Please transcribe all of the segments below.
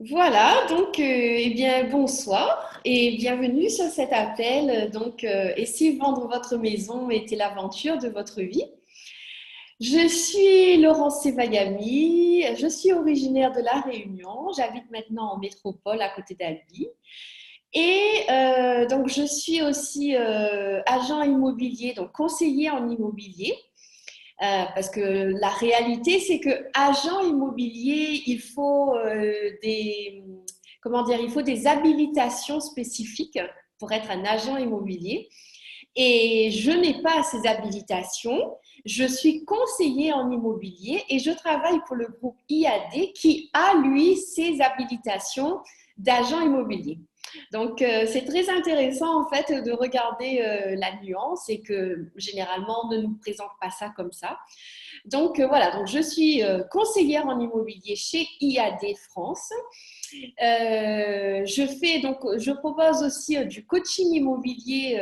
Voilà, donc, eh bien, bonsoir et bienvenue sur cet appel. Et si vendre votre maison était l'aventure de votre vie? Je suis Laurence Sevayami, je suis originaire de La Réunion, j'habite maintenant en métropole à côté d'Albi. Donc, je suis aussi agent immobilier, donc conseiller en immobilier. Parce que la réalité, c'est que agent immobilier, il faut comment dire, il faut des habilitations spécifiques pour être un agent immobilier. Et je n'ai pas ces habilitations. Je suis conseiller en immobilier et je travaille pour le groupe IAD qui a, lui, ses habilitations d'agent immobilier. Donc, c'est très intéressant en fait de regarder la nuance et que généralement on ne nous présente pas ça comme ça. Donc, voilà, donc je suis conseillère en immobilier chez IAD France. Je propose aussi du coaching immobilier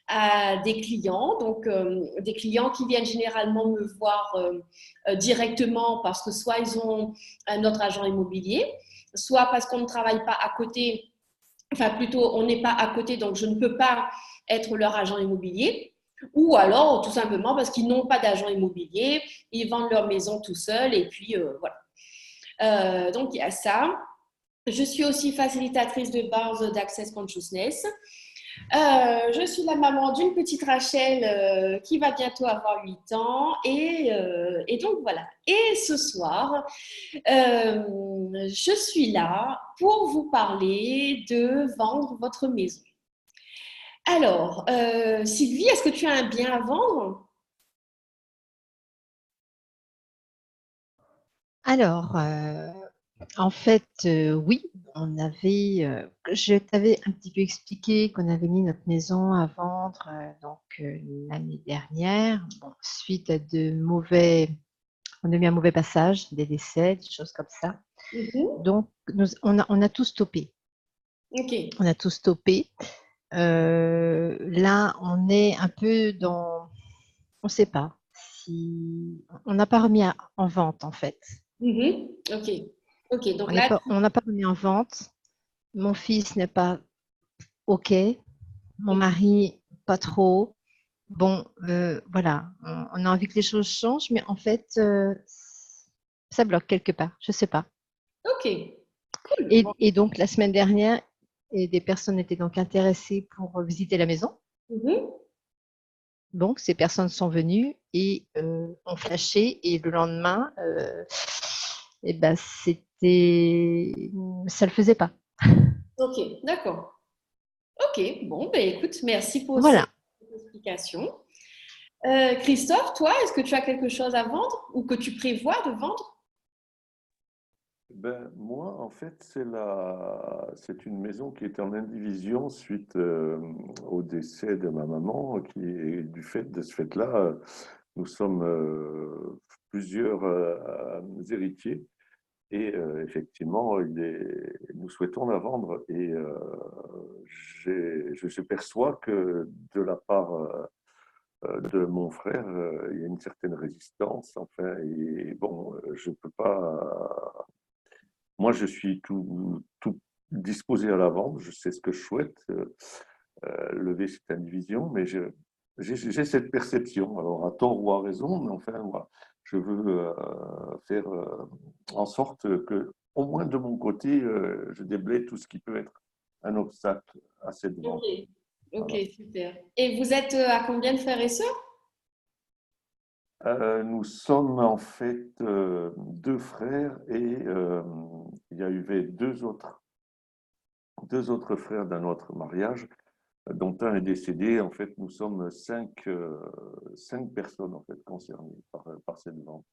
à des clients, des clients qui viennent généralement me voir directement parce que soit ils ont un autre agent immobilier, soit parce qu'on ne travaille pas à côté, enfin plutôt on n'est pas à côté, donc je ne peux pas être leur agent immobilier. Ou alors tout simplement parce qu'ils n'ont pas d'agent immobilier, ils vendent leur maison tout seuls et puis voilà. Donc il y a ça. Je suis aussi facilitatrice de base d'Access Consciousness. Je suis la maman d'une petite Rachel qui va bientôt avoir 8 ans. Et donc voilà. Et ce soir, je suis là pour vous parler de vendre votre maison. Alors, Sylvie, est-ce que tu as un bien à vendre? Alors, en fait, oui, je t'avais un petit peu expliqué qu'on avait mis notre maison à vendre l'année dernière. Bon, suite à on a eu un mauvais passage, des décès, des choses comme ça. Mhm. Donc, on a tout stoppé. Ok, On a tout stoppé. Là, on est un peu on ne sait pas si on n'a pas remis en vente en fait. mhm. Ok, ok. Donc là, On n'a pas remis en vente. Mon fils n'est pas OK. Mon mari, pas trop. Bon, voilà, on a envie que les choses changent, mais en fait, ça bloque quelque part, je sais pas. ok, cool. Bon. Et donc, la semaine dernière, des personnes étaient donc intéressées pour visiter la maison. Mhm. Donc, ces personnes sont venues et ont flashé. Et le lendemain, eh ben, ça le faisait pas. Ok, d'accord. Ok, bon, ben écoute, merci pour Voilà. cette explication. Christophe, toi, est-ce que tu as quelque chose à vendre ou que tu prévois de vendre? Ben, moi, en fait, c'est une maison qui est en indivision suite au décès de ma maman, et du fait de ce fait-là, nous sommes plusieurs héritiers et effectivement, nous souhaitons la vendre et je perçois que de la part de mon frère, il y a une certaine résistance, enfin, et bon, je peux pas. Moi, je suis tout disposé à la vente, je sais ce que je souhaite, lever cette indivision, mais j'ai cette perception, alors à tort ou à raison, mais enfin, voilà, je veux faire en sorte que, au moins de mon côté, je déblaye tout ce qui peut être un obstacle à cette Ok, vente. ok, Voilà. super. Et vous êtes à combien de frères et sœurs? Nous sommes en fait deux frères et il y a eu deux autres frères d'un autre mariage, dont un est décédé. En fait, nous sommes cinq personnes en fait, concernées par cette vente.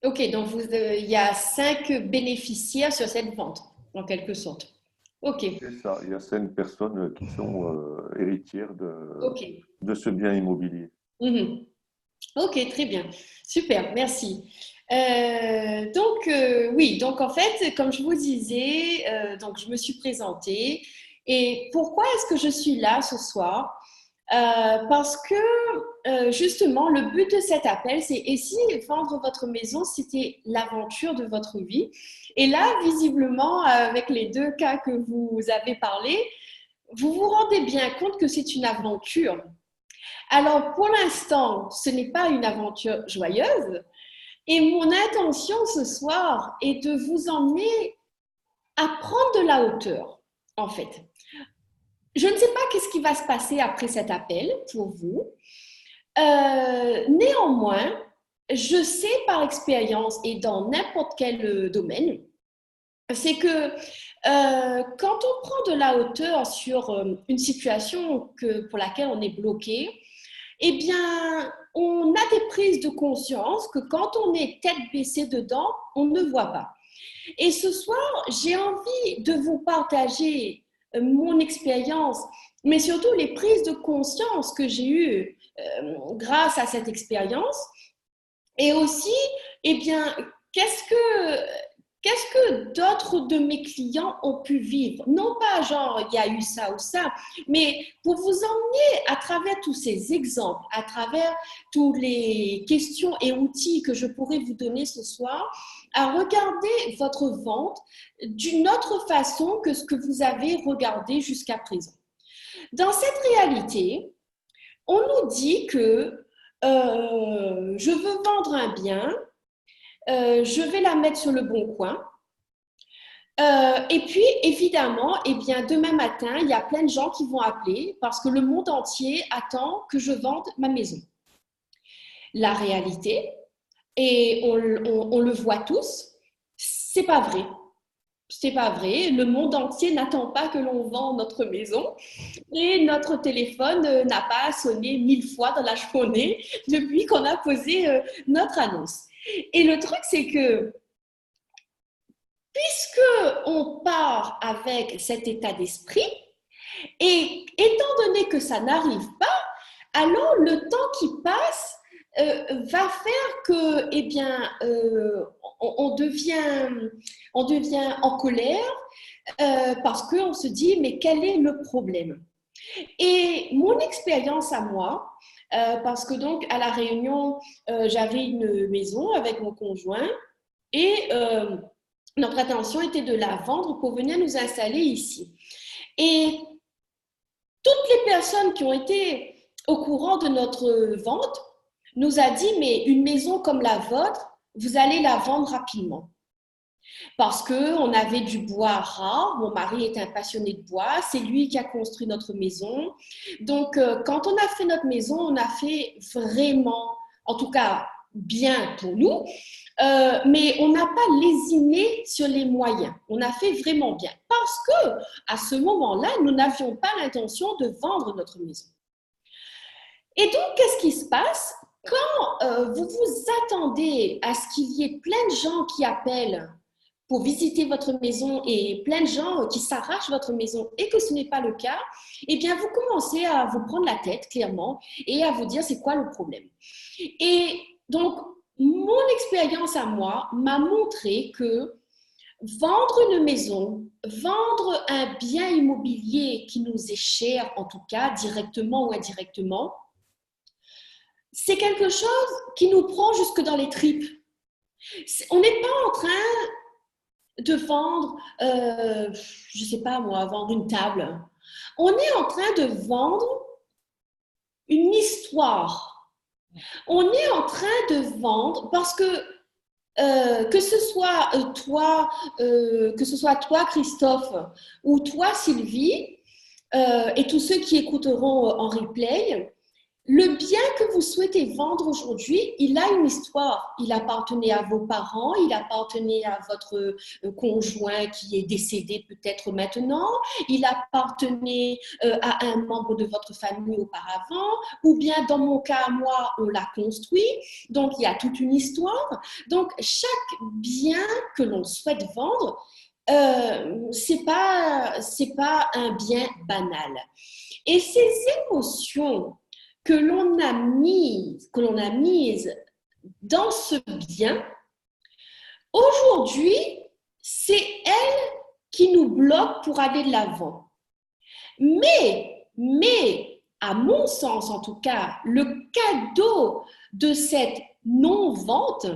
Ok, donc il y a 5 bénéficiaires sur cette vente, en quelque sorte. Ok, C'est ça, il y a cinq personnes qui sont héritières ok. de ce bien immobilier. Mhm. Ok, très bien. Super, merci. Oui, donc en fait, comme je vous disais, donc je me suis présentée. Et pourquoi est-ce que je suis là ce soir? Parce que justement, le but de cet appel, c'est et si vendre votre maison, c'était l'aventure de votre vie. Et là, visiblement, avec les deux cas que vous avez parlé, vous vous rendez bien compte que c'est une aventure. Alors, pour l'instant, ce n'est pas une aventure joyeuse. Et mon intention ce soir est de vous emmener à prendre de la hauteur, en fait. Je ne sais pas qu'est-ce qui va se passer après cet appel pour vous. Néanmoins, je sais par expérience et dans n'importe quel domaine, c'est que quand on prend de la hauteur sur une situation pour laquelle on est bloqué, eh bien, on a des prises de conscience que quand on est tête baissée dedans, on ne voit pas. Et ce soir, j'ai envie de vous partager mon expérience, mais surtout les prises de conscience que j'ai eues grâce à cette expérience. Et aussi, eh bien, qu'est-ce que d'autres de mes clients ont pu vivre? Non pas genre, il y a eu ça ou ça, mais pour vous emmener à travers tous ces exemples, à travers toutes les questions et outils que je pourrais vous donner ce soir, à regarder votre vente d'une autre façon que ce que vous avez regardé jusqu'à présent. Dans cette réalité, on nous dit que je veux vendre un bien, je vais la mettre sur le bon coin. Et puis, évidemment, eh bien, demain matin, il y a plein de gens qui vont appeler parce que le monde entier attend que je vende ma maison. La réalité, et on le voit tous, c'est pas vrai. C'est pas vrai. Le monde entier n'attend pas que l'on vende notre maison et notre téléphone n'a pas sonné 1000 fois dans la journée depuis qu'on a posé notre annonce. Et le truc, c'est que puisque on part avec cet état d'esprit, et étant donné que ça n'arrive pas, alors le temps qui passe va faire que, eh bien, on devient en colère parce qu'on se dit, mais quel est le problème? Et mon expérience à moi, parce que donc à La Réunion, j'avais une maison avec mon conjoint et notre intention était de la vendre pour venir nous installer ici. Et toutes les personnes qui ont été au courant de notre vente nous a dit, mais une maison comme la vôtre, vous allez la vendre rapidement. Parce qu'on avait du bois rare, mon mari est un passionné de bois, c'est lui qui a construit notre maison. Donc, quand on a fait notre maison, on a fait vraiment, en tout cas, bien pour nous, mais on n'a pas lésiné sur les moyens. On a fait vraiment bien parce que à ce moment-là, nous n'avions pas l'intention de vendre notre maison. Et donc, qu'est-ce qui se passe quand vous vous attendez à ce qu'il y ait plein de gens qui appellent pour visiter votre maison et plein de gens qui s'arrachent votre maison et que ce n'est pas le cas, eh bien, vous commencez à vous prendre la tête, clairement, et à vous dire c'est quoi le problème. Et donc, mon expérience à moi m'a montré que vendre une maison, vendre un bien immobilier qui nous est cher, en tout cas, directement ou indirectement, c'est quelque chose qui nous prend jusque dans les tripes. On n'est pas en train de vendre, je ne sais pas moi, vendre une table. On est en train de vendre une histoire. On est en train de vendre parce que ce soit toi, Christophe, ou toi, Sylvie, et tous ceux qui écouteront en replay, le bien que vous souhaitez vendre aujourd'hui, il a une histoire. Il appartenait à vos parents, il appartenait à votre conjoint qui est décédé peut-être maintenant, il appartenait à un membre de votre famille auparavant, ou bien dans mon cas, moi, on l'a construit. Donc, il y a toute une histoire. Donc, chaque bien que l'on souhaite vendre, c'est pas un bien banal. Et ces émotions que l'on a mise dans ce bien, aujourd'hui, c'est elle qui nous bloque pour aller de l'avant. Mais à mon sens en tout cas, le cadeau de cette non-vente,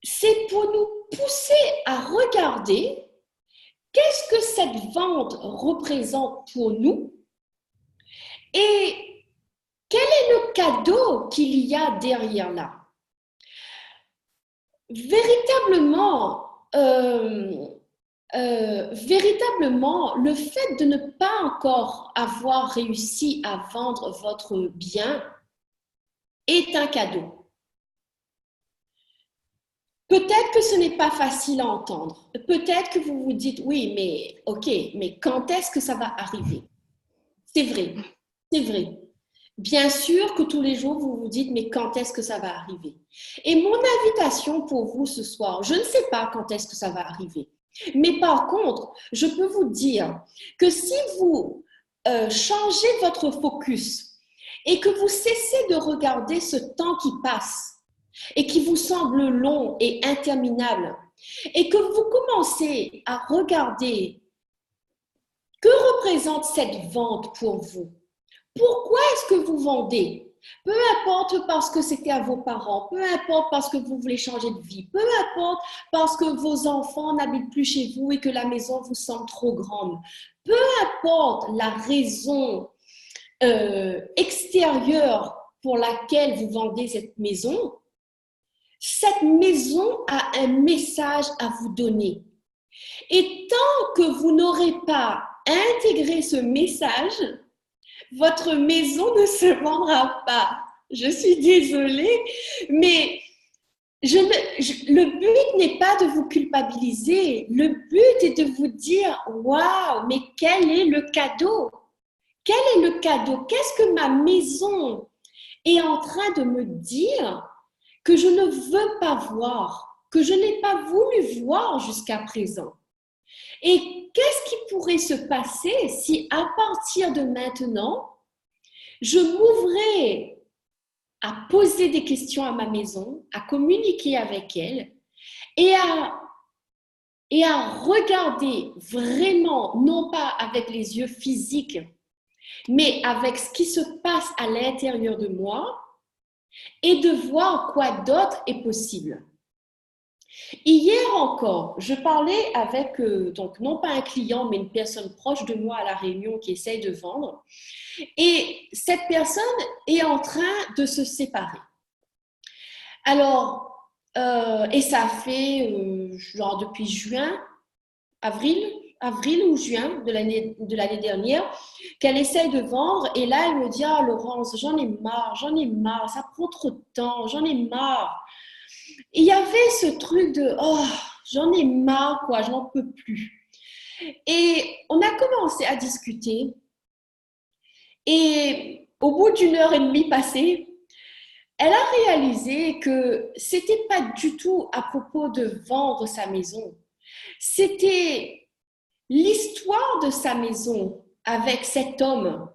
c'est pour nous pousser à regarder qu'est-ce que cette vente représente pour nous et quel est le cadeau qu'il y a derrière là. Véritablement, le fait de ne pas encore avoir réussi à vendre votre bien est un cadeau. Peut-être que ce n'est pas facile à entendre. Peut-être que vous vous dites, oui, mais ok, mais quand est-ce que ça va arriver? C'est vrai, c'est vrai. Bien sûr que tous les jours, vous vous dites, mais quand est-ce que ça va arriver? Et mon invitation pour vous ce soir, je ne sais pas quand est-ce que ça va arriver. Mais par contre, je peux vous dire que si vous changez votre focus et que vous cessez de regarder ce temps qui passe et qui vous semble long et interminable, et que vous commencez à regarder que représente cette vente pour vous. Pourquoi est-ce que vous vendez? Peu importe parce que c'était à vos parents, peu importe parce que vous voulez changer de vie, peu importe parce que vos enfants n'habitent plus chez vous et que la maison vous semble trop grande, peu importe la raison extérieure pour laquelle vous vendez cette maison a un message à vous donner. Et tant que vous n'aurez pas intégré ce message, votre maison ne se vendra pas. Je suis désolée, mais le but n'est pas de vous culpabiliser. Le but est de vous dire, waouh, mais quel est le cadeau? Quel est le cadeau? Qu'est-ce que ma maison est en train de me dire que je ne veux pas voir, que je n'ai pas voulu voir jusqu'à présent? Et qu'est-ce qui pourrait se passer si à partir de maintenant, je m'ouvrais à poser des questions à ma maison, à communiquer avec elle et à regarder vraiment, non pas avec les yeux physiques, mais avec ce qui se passe à l'intérieur de moi et de voir quoi d'autre est possible. Hier encore, je parlais avec, donc non pas un client, mais une personne proche de moi à la réunion qui essaye de vendre. Et cette personne est en train de se séparer. Alors, et ça fait genre depuis avril ou juin de l'année dernière, qu'elle essaye de vendre. Et là, elle me dit, ah Laurence, j'en ai marre, ça prend trop de temps, j'en ai marre. Et il y avait ce truc de, oh, j'en ai marre, quoi, je n'en peux plus. Et on a commencé à discuter. Et au bout d'une heure et demie passée, elle a réalisé que c'était pas du tout à propos de vendre sa maison. C'était l'histoire de sa maison avec cet homme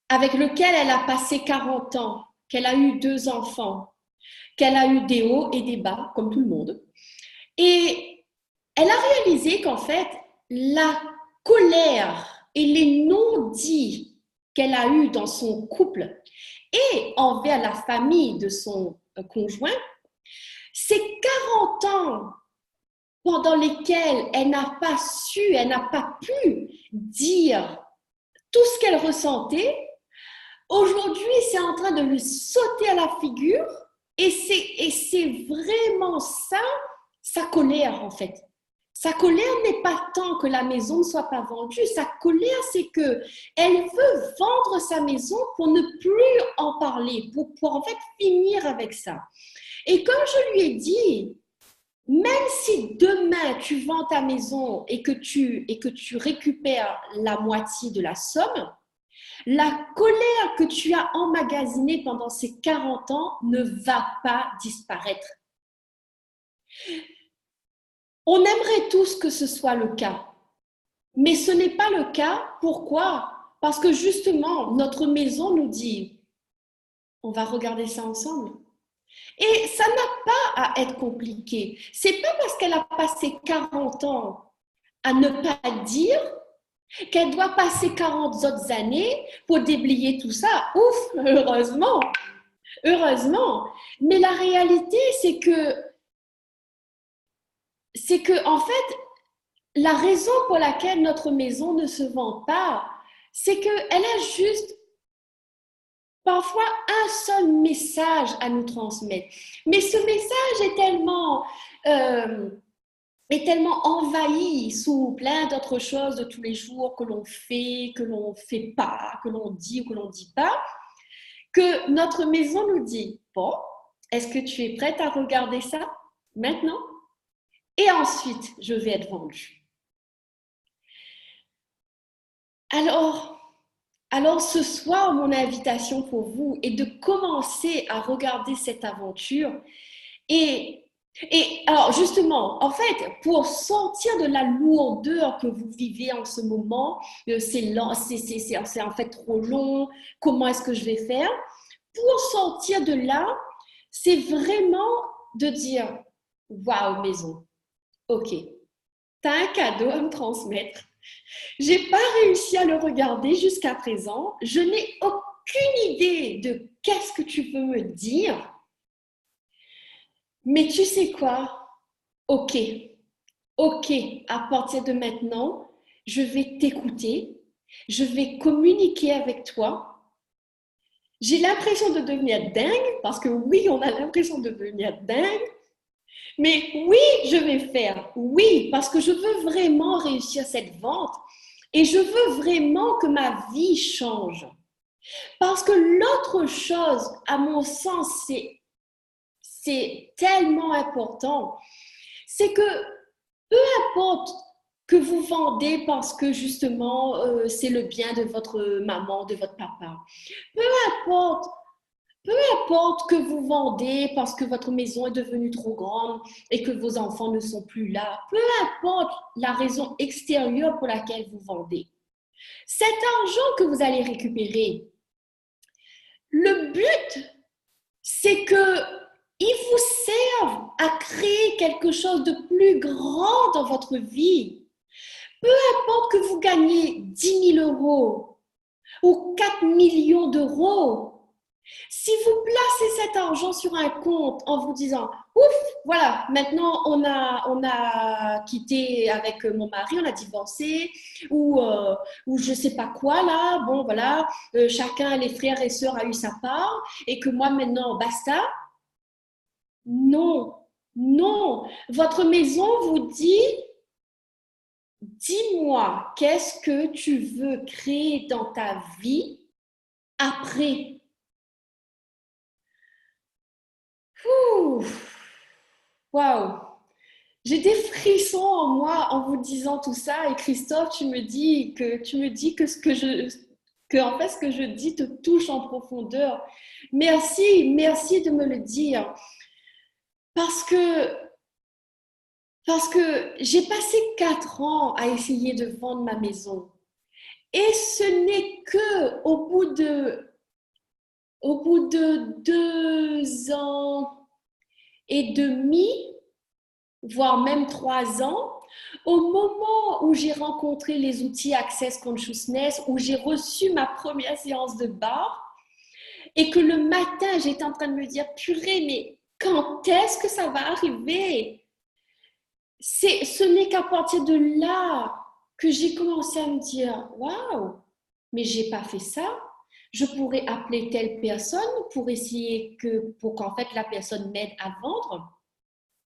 avec lequel elle a passé 40 ans, qu'elle a eu 2 enfants, qu'elle a eu des hauts et des bas, comme tout le monde. Et elle a réalisé qu'en fait, la colère et les non-dits qu'elle a eus dans son couple et envers la famille de son conjoint, c'est 40 ans pendant lesquels elle n'a pas su, elle n'a pas pu dire tout ce qu'elle ressentait. Aujourd'hui, c'est en train de lui sauter à la figure et c'est vraiment ça, sa colère en fait. Sa colère n'est pas tant que la maison ne soit pas vendue. Sa colère, c'est qu'elle veut vendre sa maison pour ne plus en parler, pour en fait finir avec ça. Et comme je lui ai dit, même si demain tu vends ta maison et que tu récupères la moitié de la somme, la colère que tu as emmagasinée pendant ces 40 ans ne va pas disparaître. On aimerait tous que ce soit le cas, mais ce n'est pas le cas. Pourquoi? Parce que justement, notre maison nous dit, on va regarder ça ensemble. Et ça n'a pas à être compliqué. C'est pas parce qu'elle a passé 40 ans à ne pas dire qu'elle doit passer 40 autres années pour déblayer tout ça. Ouf, heureusement, heureusement. Mais la réalité, en fait, la raison pour laquelle notre maison ne se vend pas, c'est qu'elle a juste parfois un seul message à nous transmettre. Mais ce message est tellement envahi sous plein d'autres choses de tous les jours que l'on fait pas, que l'on dit ou que l'on dit pas, que notre maison nous dit, bon, est-ce que tu es prête à regarder ça maintenant? Et ensuite, je vais être vendue. Alors, ce soir, mon invitation pour vous est de commencer à regarder cette aventure. Et alors, justement, en fait, pour sortir de la lourdeur que vous vivez en ce moment, c'est en fait trop long, comment est-ce que je vais faire? Pour sortir de là, c'est vraiment de dire, waouh, maison, ok, tu as un cadeau à me transmettre. J'ai pas réussi à le regarder jusqu'à présent. Je n'ai aucune idée de qu'est-ce que tu veux me dire. Mais tu sais quoi? Ok, à partir de maintenant, je vais t'écouter, je vais communiquer avec toi. J'ai l'impression de devenir dingue, parce que oui, on a l'impression de devenir dingue. Mais oui, je vais faire. Oui, parce que je veux vraiment réussir cette vente. Et je veux vraiment que ma vie change. Parce que l'autre chose, à mon sens, c'est tellement important, c'est que peu importe que vous vendez parce que justement c'est le bien de votre maman, de votre papa, peu importe, peu importe que vous vendez parce que votre maison est devenue trop grande et que vos enfants ne sont plus là, peu importe la raison extérieure pour laquelle vous vendez. Cet argent que vous allez récupérer, le but, c'est qu'il vous serve à créer quelque chose de plus grand dans votre vie. Peu importe que vous gagnez 10 000 euros ou 4 millions d'euros, si vous placez cet argent sur un compte en vous disant « Ouf, voilà, maintenant on a quitté avec mon mari, on a divorcé, ou je ne sais pas quoi là, bon voilà, chacun, les frères et sœurs a eu sa part, et que moi maintenant, basta », non, non. Votre maison vous dit « Dis-moi, qu'est-ce que tu veux créer dans ta vie après ?» Waouh! J'ai des frissons en moi en vous disant tout ça. Et Christophe, tu me dis que en fait ce que je dis te touche en profondeur. Merci de me le dire. Parce que j'ai passé 4 ans à essayer de vendre ma maison. Et ce n'est que au bout de 2 ans et demi, voire même 3 ans, au moment où j'ai rencontré les outils Access Consciousness, où j'ai reçu ma première séance de barre, et que le matin, j'étais en train de me dire, purée, mais quand est-ce que ça va arriver? Ce n'est qu'à partir de là que j'ai commencé à me dire, waouh, mais j'ai pas fait ça. Je pourrais appeler telle personne pour qu'en fait la personne m'aide à vendre.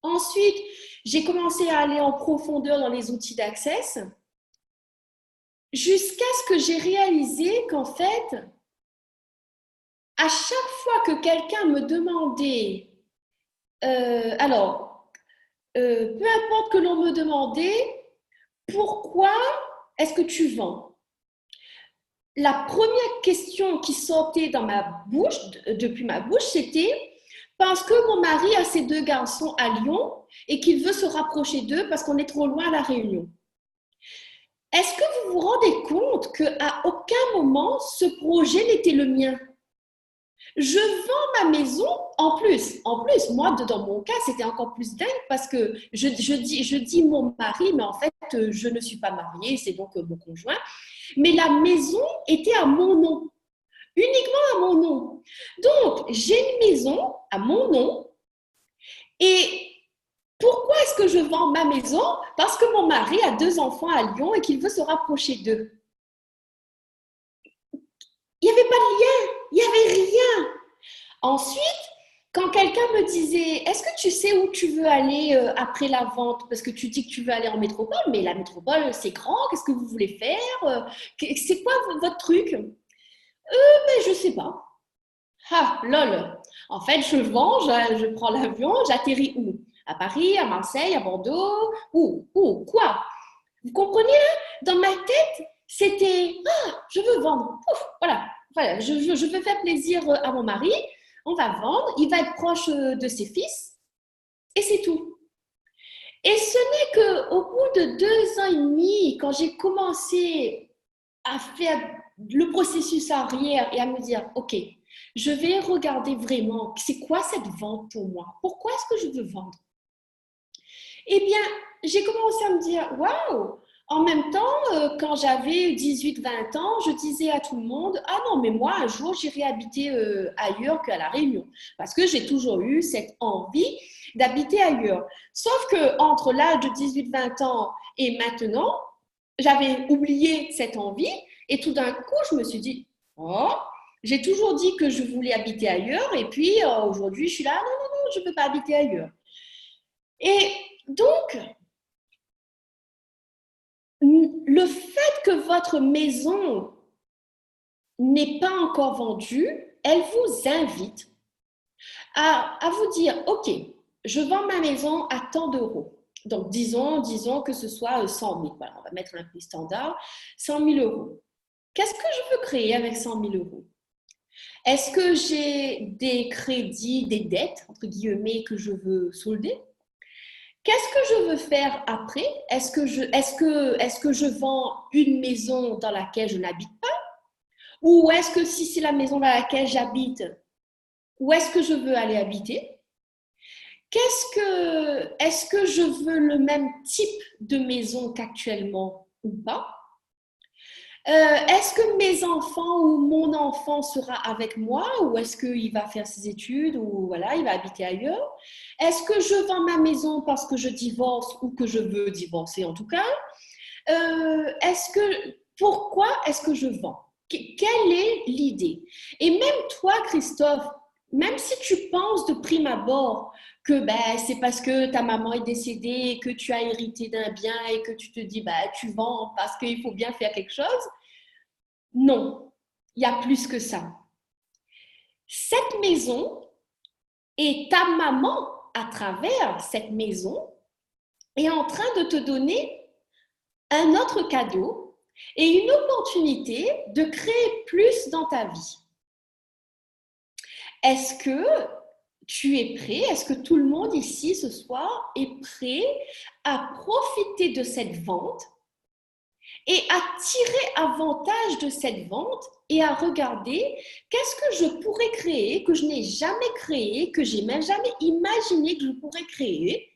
Ensuite, j'ai commencé à aller en profondeur dans les outils d'Access jusqu'à ce que j'ai réalisé qu'en fait, à chaque fois que quelqu'un me demandait, peu importe que l'on me demandait, pourquoi est-ce que tu vends? La première question qui sortait depuis ma bouche, c'était parce que mon mari a ses 2 garçons à Lyon et qu'il veut se rapprocher d'eux parce qu'on est trop loin à La Réunion. Est-ce que vous vous rendez compte qu'à aucun moment, ce projet n'était le mien? Je vends ma maison en plus. En plus, moi, dans mon cas, c'était encore plus dingue parce que je dis mon mari, mais en fait, je ne suis pas mariée, c'est donc mon conjoint. Mais la maison était à mon nom, uniquement à mon nom. Donc, j'ai une maison à mon nom et pourquoi est-ce que je vends ma maison? Parce que mon mari a 2 enfants à Lyon et qu'il veut se rapprocher d'eux. Il n'y avait pas de lien, il n'y avait rien. Ensuite, quand quelqu'un me disait, est-ce que tu sais où tu veux aller après la vente? Parce que tu dis que tu veux aller en métropole, mais la métropole, c'est grand, qu'est-ce que vous voulez faire? C'est quoi votre truc? Mais je ne sais pas. Ah, lol. En fait, je vends, je prends l'avion, j'atterris où? À Paris, à Marseille, à Bordeaux? Où? Quoi? Vous comprenez là? Dans ma tête, c'était je veux vendre. Ouf, voilà. Je veux faire plaisir à mon mari. On va vendre. Il va être proche de ses fils. Et c'est tout. Et ce n'est qu'au bout de 2 ans et demi, quand j'ai commencé à faire le processus arrière et à me dire, OK, je vais regarder vraiment, c'est quoi cette vente pour moi? Pourquoi est-ce que je veux vendre? Eh bien, j'ai commencé à me dire, waouh! En même temps, quand j'avais 18-20 ans, je disais à tout le monde, ah non, mais moi, un jour, j'irai habiter ailleurs qu'à La Réunion. Parce que j'ai toujours eu cette envie d'habiter ailleurs. Sauf qu'entre l'âge de 18-20 ans et maintenant, j'avais oublié cette envie. Et tout d'un coup, je me suis dit, oh, j'ai toujours dit que je voulais habiter ailleurs. Et puis, aujourd'hui, je suis là, non, non, non, je ne veux pas habiter ailleurs. Et donc, le fait que votre maison n'est pas encore vendue, elle vous invite à vous dire, OK, je vends ma maison à tant d'euros. Donc, disons que ce soit 100 000. Voilà, on va mettre un prix standard, 100 000 euros. Qu'est-ce que je veux créer avec 100 000 euros? Est-ce que j'ai des crédits, des dettes, entre guillemets, que je veux solder? Qu'est-ce que je veux faire après? Est-ce que je vends une maison dans laquelle je n'habite pas? Ou est-ce que si c'est la maison dans laquelle j'habite, où est-ce que je veux aller habiter? Est-ce que je veux le même type de maison qu'actuellement ou pas? Est-ce que mes enfants ou mon enfant sera avec moi ou est-ce qu'il va faire ses études ou voilà, il va habiter ailleurs? Est-ce que je vends ma maison parce que je divorce ou que je veux divorcer en tout cas? Pourquoi est-ce que je vends? Quelle est l'idée? Et même toi, Christophe, même si tu penses de prime abord que c'est parce que ta maman est décédée, que tu as hérité d'un bien et que tu te dis tu vends parce qu'il faut bien faire quelque chose, non, il y a plus que ça. Cette maison et ta maman, à travers cette maison, est en train de te donner un autre cadeau et une opportunité de créer plus dans ta vie. Est-ce que tu es prêt? Est-ce que tout le monde ici ce soir est prêt à profiter de cette vente et à tirer avantage de cette vente et à regarder qu'est-ce que je pourrais créer, que je n'ai jamais créé, que j'ai même jamais imaginé que je pourrais créer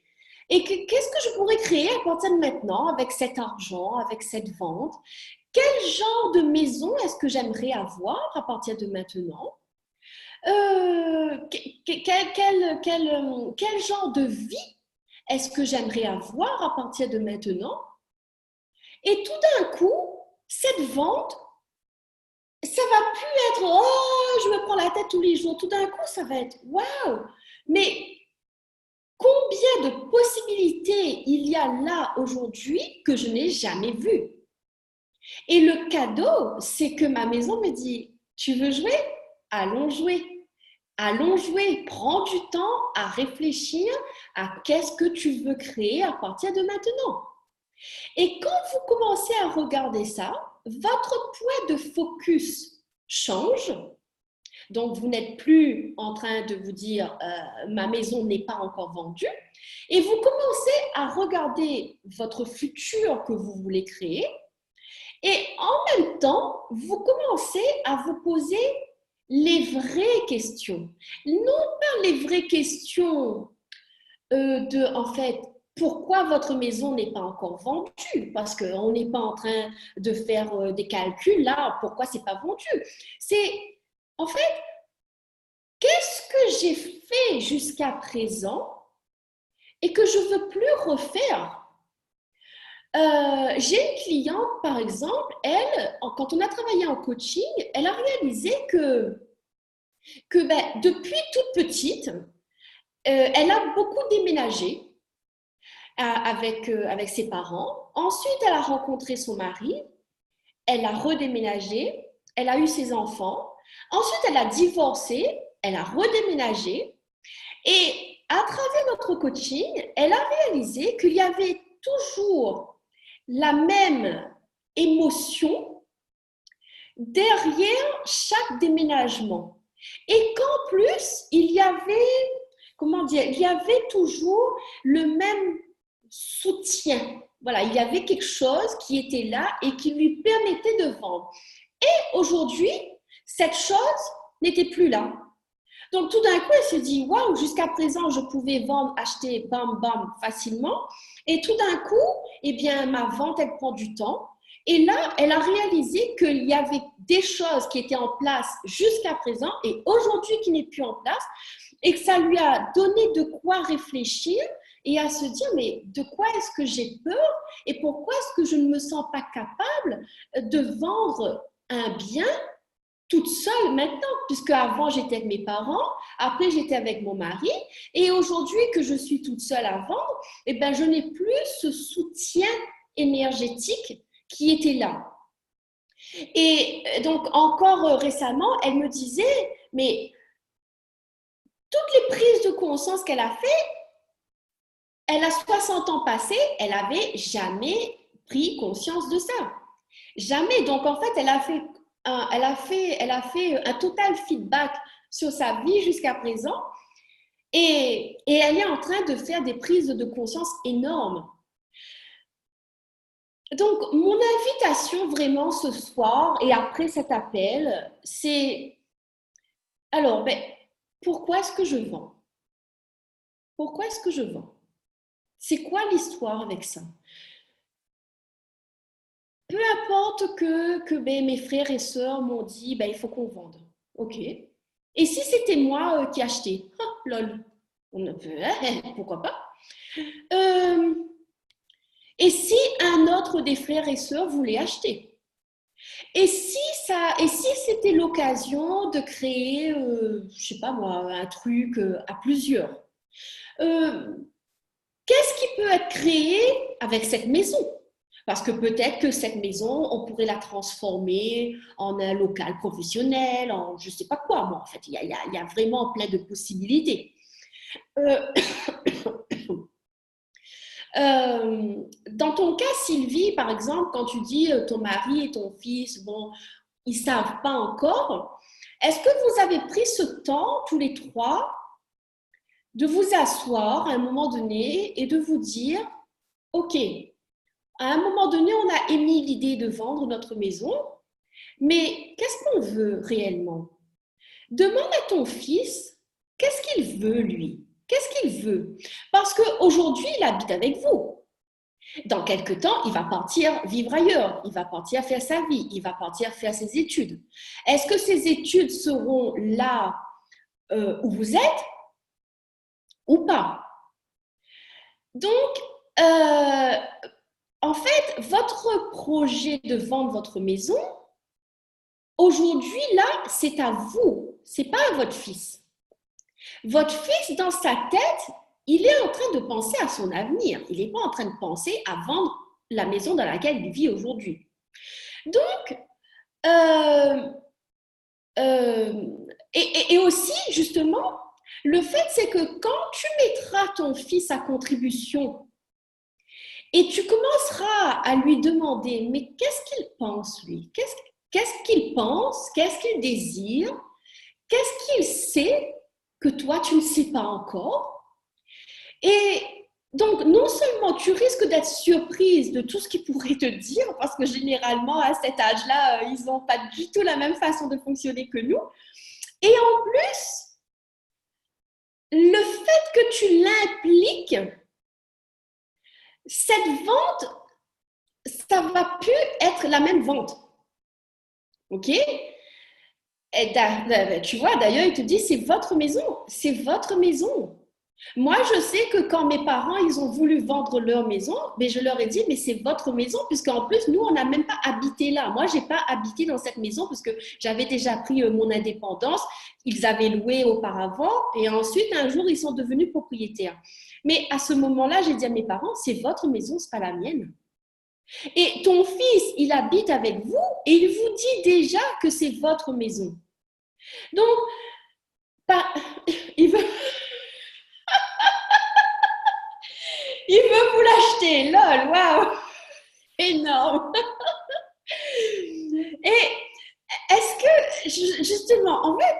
et qu'est-ce que je pourrais créer à partir de maintenant avec cet argent, avec cette vente? Quel genre de maison est-ce que j'aimerais avoir à partir de maintenant? Quel genre de vie est-ce que j'aimerais avoir à partir de maintenant? Et tout d'un coup, cette vente, ça va plus être « Oh, je me prends la tête tous les jours ». Tout d'un coup, ça va être « Waouh !» Mais combien de possibilités il y a là aujourd'hui que je n'ai jamais vues? Et le cadeau, c'est que ma maison me dit « Tu veux jouer? Allons jouer. Allons jouer. Prends du temps à réfléchir à qu'est-ce que tu veux créer à partir de maintenant. » Et quand vous commencez à regarder ça, votre point de focus change. Donc, vous n'êtes plus en train de vous dire ma maison n'est pas encore vendue. Et vous commencez à regarder votre futur que vous voulez créer. Et en même temps, vous commencez à vous poser les vraies questions. Non pas les vraies questions en fait, pourquoi votre maison n'est pas encore vendue? Parce qu'on n'est pas en train de faire des calculs là, pourquoi c'est pas vendu? C'est, en fait, qu'est-ce que j'ai fait jusqu'à présent et que je ne veux plus refaire? J'ai une cliente, par exemple, elle, quand on a travaillé en coaching, elle a réalisé que depuis toute petite, elle a beaucoup déménagé avec ses parents. Ensuite, elle a rencontré son mari, elle a redéménagé, elle a eu ses enfants. Ensuite, elle a divorcé, elle a redéménagé. Et à travers notre coaching, elle a réalisé qu'il y avait toujours la même émotion derrière chaque déménagement. Et qu'en plus, il y avait toujours le même soutien. Voilà, il y avait quelque chose qui était là et qui lui permettait de vendre. Et aujourd'hui, cette chose n'était plus là. Donc, tout d'un coup, elle se dit, waouh, jusqu'à présent, je pouvais vendre, acheter, bam, bam, facilement. Et tout d'un coup, eh bien, ma vente, elle prend du temps. Et là, elle a réalisé qu'il y avait des choses qui étaient en place jusqu'à présent et aujourd'hui qui n'est plus en place et que ça lui a donné de quoi réfléchir et à se dire, mais de quoi est-ce que j'ai peur et pourquoi est-ce que je ne me sens pas capable de vendre un bien toute seule maintenant, puisque avant j'étais avec mes parents, après j'étais avec mon mari, et aujourd'hui que je suis toute seule à vendre, eh ben, je n'ai plus ce soutien énergétique qui était là. Et donc encore récemment, elle me disait, mais toutes les prises de conscience qu'elle a fait, elle a 60 ans passés, elle n'avait jamais pris conscience de ça. Jamais. Donc en fait, elle a fait un total feedback sur sa vie jusqu'à présent et elle est en train de faire des prises de conscience énormes. Donc, mon invitation vraiment ce soir et après cet appel, c'est alors, pourquoi est-ce que je vends? Pourquoi est-ce que je vends? C'est quoi l'histoire avec ça? Peu importe que mes frères et sœurs m'ont dit, il faut qu'on vende. OK. Et si c'était moi qui achetais? Lol. Pourquoi pas? Et si un autre des frères et sœurs voulait acheter? Et si c'était l'occasion de créer, je sais pas moi, un truc à plusieurs? Qu'est-ce qui peut être créé avec cette maison? Parce que peut-être que cette maison, on pourrait la transformer en un local professionnel, en je ne sais pas quoi, moi, en fait. Il y a vraiment plein de possibilités. Dans ton cas, Sylvie, par exemple, quand tu dis ton mari et ton fils, bon, ils ne savent pas encore, est-ce que vous avez pris ce temps, tous les trois, de vous asseoir à un moment donné et de vous dire, OK, à un moment donné, on a émis l'idée de vendre notre maison, mais qu'est-ce qu'on veut réellement? Demande à ton fils, qu'est-ce qu'il veut, lui? Qu'est-ce qu'il veut? Parce qu'aujourd'hui, il habite avec vous. Dans quelque temps, il va partir vivre ailleurs, il va partir faire sa vie, il va partir faire ses études. Est-ce que ces études seront là où vous êtes ou pas? Donc, en fait, votre projet de vendre votre maison, aujourd'hui, là, c'est à vous, c'est pas à votre fils. Votre fils, dans sa tête, il est en train de penser à son avenir. Il n'est pas en train de penser à vendre la maison dans laquelle il vit aujourd'hui. Donc, et aussi, justement, le fait, c'est que quand tu mettras ton fils à contribution et tu commenceras à lui demander, mais qu'est-ce qu'il pense, lui? Qu'est-ce qu'il pense? Qu'est-ce qu'il désire? Qu'est-ce qu'il sait que toi, tu ne sais pas encore? Et donc, non seulement tu risques d'être surprise de tout ce qu'il pourrait te dire, parce que généralement, à cet âge-là, ils n'ont pas du tout la même façon de fonctionner que nous, Et en plus, le fait que tu l'impliques, cette vente, ça ne va plus être la même vente. OK? Et tu vois, d'ailleurs, il te dit, c'est votre maison. C'est votre maison. Moi, je sais que quand mes parents, ils ont voulu vendre leur maison, mais je leur ai dit, mais c'est votre maison, puisqu'en plus, nous, on n'a même pas habité là. Moi, je n'ai pas habité dans cette maison parce que j'avais déjà pris mon indépendance. Ils avaient loué auparavant et ensuite, un jour, ils sont devenus propriétaires. Mais à ce moment-là, j'ai dit à mes parents, c'est votre maison, ce n'est pas la mienne. Et ton fils, il habite avec vous et il vous dit déjà que c'est votre maison. Donc, il veut... Il veut vous l'acheter, lol, waouh, énorme. Et est-ce que, justement, en fait,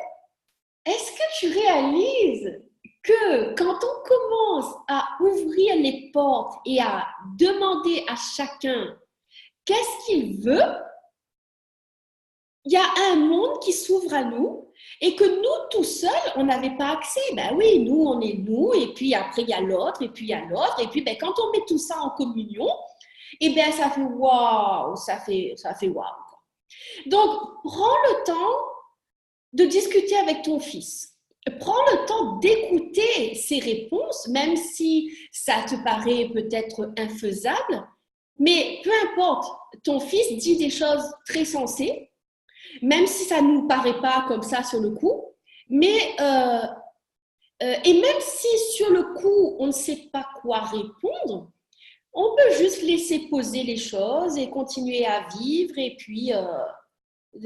est-ce que tu réalises que quand on commence à ouvrir les portes et à demander à chacun qu'est-ce qu'il veut, il y a un monde qui s'ouvre à nous et que nous, tout seuls, on n'avait pas accès. Ben oui, nous, on est nous, et puis après, il y a l'autre, et puis il y a l'autre, et puis ben, quand on met tout ça en communion, et bien ça fait waouh, ça fait waouh. Donc, prends le temps de discuter avec ton fils. Prends le temps d'écouter ses réponses, même si ça te paraît peut-être infaisable, mais peu importe, ton fils dit des choses très sensées, même si ça ne nous paraît pas comme ça sur le coup, mais et même si sur le coup, on ne sait pas quoi répondre, on peut juste laisser poser les choses et continuer à vivre et puis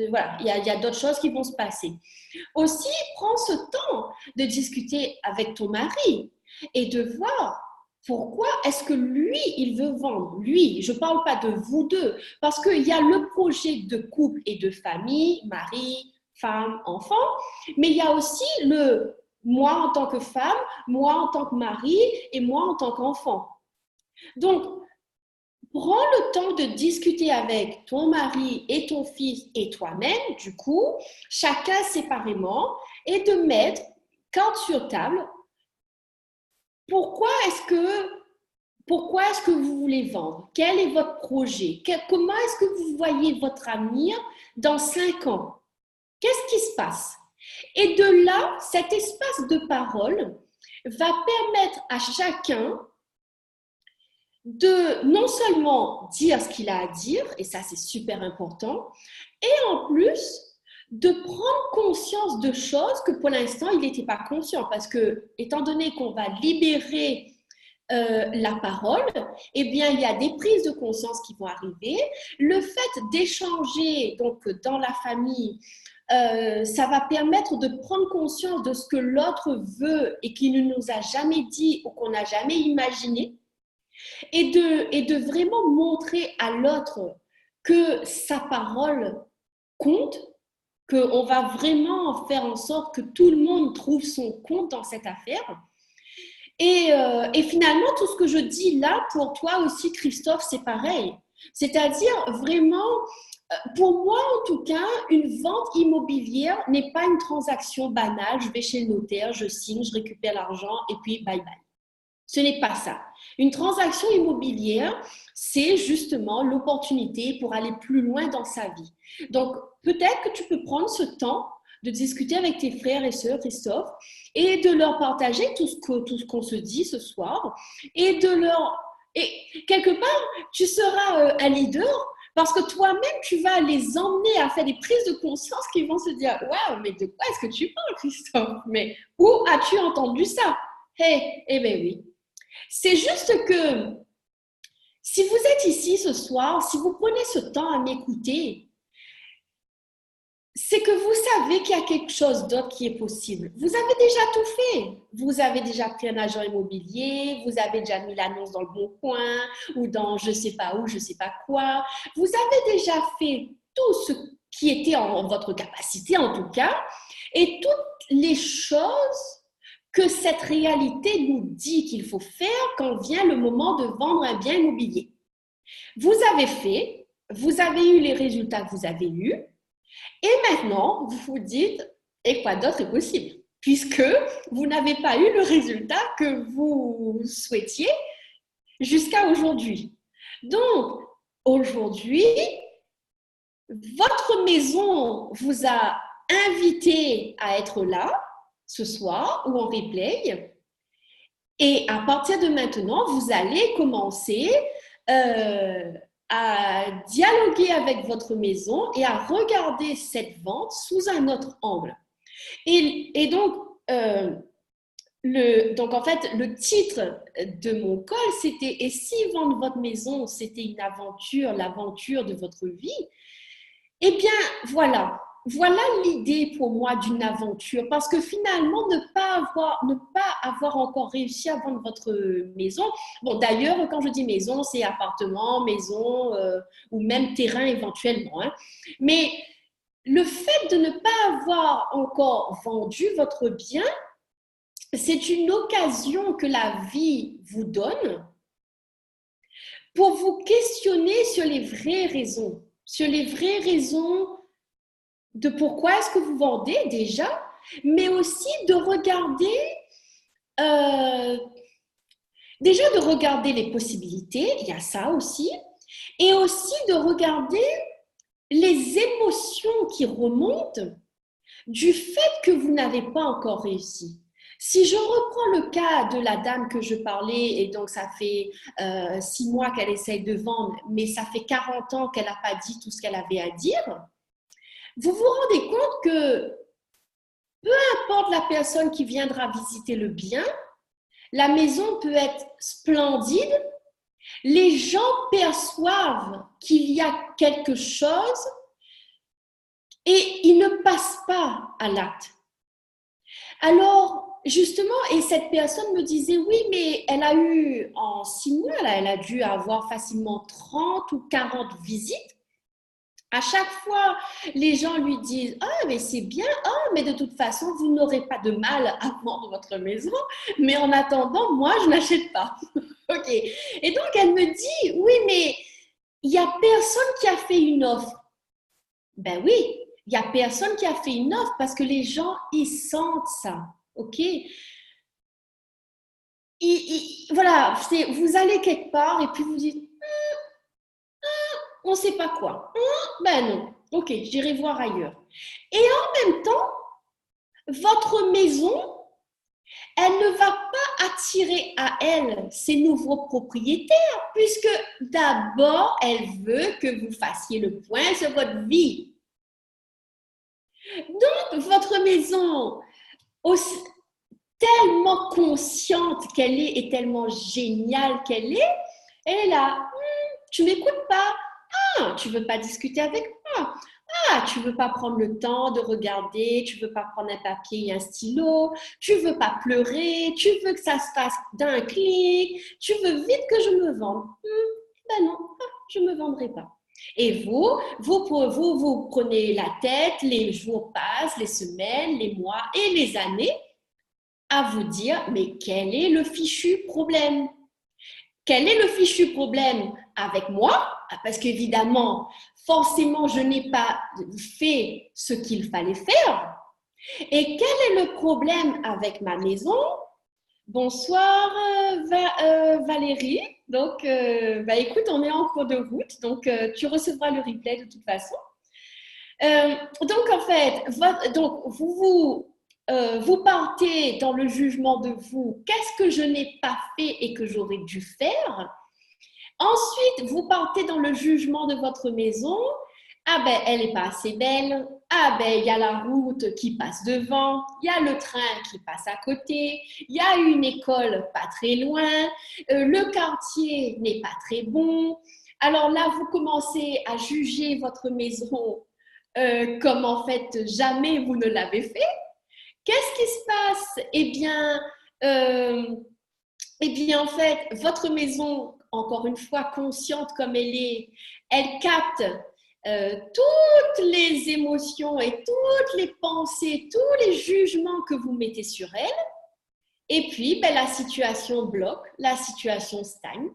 voilà, il y a d'autres choses qui vont se passer. Aussi, prends ce temps de discuter avec ton mari et de voir pourquoi est-ce que lui, il veut vendre. Lui, je ne parle pas de vous deux, parce qu'il y a le projet de couple et de famille, mari, femme, enfant, mais il y a aussi le moi en tant que femme, moi en tant que mari et moi en tant qu'enfant. Donc, prends le temps de discuter avec ton mari et ton fils et toi-même, du coup, chacun séparément, et de mettre carte sur table. Pourquoi est-ce que vous voulez vendre? Quel est votre projet? Comment est-ce que vous voyez votre avenir dans 5 ans? Qu'est-ce qui se passe? Et de là, cet espace de parole va permettre à chacun de non seulement dire ce qu'il a à dire, et ça c'est super important, et en plus de prendre conscience de choses que pour l'instant il n'était pas conscient, parce que étant donné qu'on va libérer la parole, eh bien il y a des prises de conscience qui vont arriver. Le fait d'échanger donc dans la famille, ça va permettre de prendre conscience de ce que l'autre veut et qu'il ne nous a jamais dit ou qu'on n'a jamais imaginé. Et de vraiment montrer à l'autre que sa parole compte, qu'on va vraiment faire en sorte que tout le monde trouve son compte dans cette affaire. Et finalement, tout ce que je dis là, pour toi aussi, Christophe, c'est pareil. C'est-à-dire vraiment, pour moi en tout cas, une vente immobilière n'est pas une transaction banale. Je vais chez le notaire, je signe, je récupère l'argent et puis bye bye. Ce n'est pas ça. Une transaction immobilière, c'est justement l'opportunité pour aller plus loin dans sa vie. Donc, peut-être que tu peux prendre ce temps de discuter avec tes frères et sœurs, Christophe, et de leur partager tout ce qu'on se dit ce soir, et quelque part, tu seras un leader, parce que toi-même, tu vas les emmener à faire des prises de conscience qui vont se dire « Waouh, mais de quoi est-ce que tu parles, Christophe? Mais où as-tu entendu ça? » Eh bien oui. C'est juste que si vous êtes ici ce soir, si vous prenez ce temps à m'écouter, c'est que vous savez qu'il y a quelque chose d'autre qui est possible. Vous avez déjà tout fait. Vous avez déjà pris un agent immobilier, vous avez déjà mis l'annonce dans le Bon Coin ou dans je ne sais pas où, je ne sais pas quoi. Vous avez déjà fait tout ce qui était en votre capacité en tout cas, et toutes les choses que cette réalité nous dit qu'il faut faire quand vient le moment de vendre un bien immobilier. Vous avez fait, vous avez eu les résultats que vous avez eus, et maintenant, vous vous dites, Et quoi d'autre est possible, puisque vous n'avez pas eu le résultat que vous souhaitiez jusqu'à aujourd'hui. Donc, aujourd'hui, votre maison vous a invité à être là ce soir ou en replay. Et à partir de maintenant, vous allez commencer à dialoguer avec votre maison et à regarder cette vente sous un autre angle. Et donc, donc, en fait, le titre de mon call, c'était « Et si vendre votre maison, c'était une aventure, l'aventure de votre vie ?» Eh bien, voilà l'idée pour moi d'une aventure, parce que finalement, ne pas avoir encore réussi à vendre votre maison, bon, d'ailleurs, quand je dis maison, c'est appartement, maison ou même terrain éventuellement, hein. Mais le fait de ne pas avoir encore vendu votre bien, c'est une occasion que la vie vous donne pour vous questionner sur les vraies raisons de pourquoi est-ce que vous vendez déjà, mais aussi de regarder, les possibilités, il y a ça aussi, et aussi de regarder les émotions qui remontent du fait que vous n'avez pas encore réussi. Si je reprends le cas de la dame que je parlais, et donc ça fait 6 mois qu'elle essaye de vendre, mais ça fait 40 ans qu'elle n'a pas dit tout ce qu'elle avait à dire, vous vous rendez compte que peu importe la personne qui viendra visiter le bien, la maison peut être splendide, les gens perçoivent qu'il y a quelque chose et ils ne passent pas à l'acte. Alors, justement, et cette personne me disait, oui, mais elle a eu, en 6 mois, là, elle a dû avoir facilement 30 ou 40 visites. À chaque fois, les gens lui disent « Ah, mais c'est bien, mais de toute façon, vous n'aurez pas de mal à vendre votre maison, mais en attendant, moi, je n'achète pas. » Ok. Et donc, elle me dit « Oui, mais il n'y a personne qui a fait une offre. » Ben oui, il n'y a personne qui a fait une offre parce que les gens, ils sentent ça. Ok. Voilà, vous allez quelque part et puis vous dites on ne sait pas quoi. Ben non. Ok, j'irai voir ailleurs. Et en même temps, votre maison, elle ne va pas attirer à elle ses nouveaux propriétaires, puisque d'abord, elle veut que vous fassiez le point sur votre vie. Donc, votre maison, aussi, tellement consciente qu'elle est et tellement géniale qu'elle est là. Tu m'écoutes pas? Ah, tu veux pas discuter avec moi? Ah, tu veux pas prendre le temps de regarder, tu veux pas prendre un papier et un stylo, tu veux pas pleurer, tu veux que ça se fasse d'un clic, tu veux vite que je me vende. Ben non, je me vendrai pas. Et vous prenez la tête, les jours passent, les semaines, les mois et les années à vous dire, mais quel est le fichu problème? Quel est le fichu problème avec moi? Parce qu'évidemment, forcément, je n'ai pas fait ce qu'il fallait faire. Et quel est le problème avec ma maison? Bonsoir Valérie. Donc, écoute, on est en cours de route, donc tu recevras le replay de toute façon. Donc, en fait, vous partez dans le jugement de vous, qu'est-ce que je n'ai pas fait et que j'aurais dû faire? Ensuite, vous partez dans le jugement de votre maison. Ah ben, elle n'est pas assez belle. Ah ben, il y a la route qui passe devant. Il y a le train qui passe à côté. Il y a une école pas très loin. Le quartier n'est pas très bon. Alors là, vous commencez à juger votre maison comme en fait jamais vous ne l'avez fait. Qu'est-ce qui se passe? Eh bien, en fait, votre maison, encore une fois, consciente comme elle capte toutes les émotions et toutes les pensées, tous les jugements que vous mettez sur elle. Et puis, la situation bloque, la situation stagne.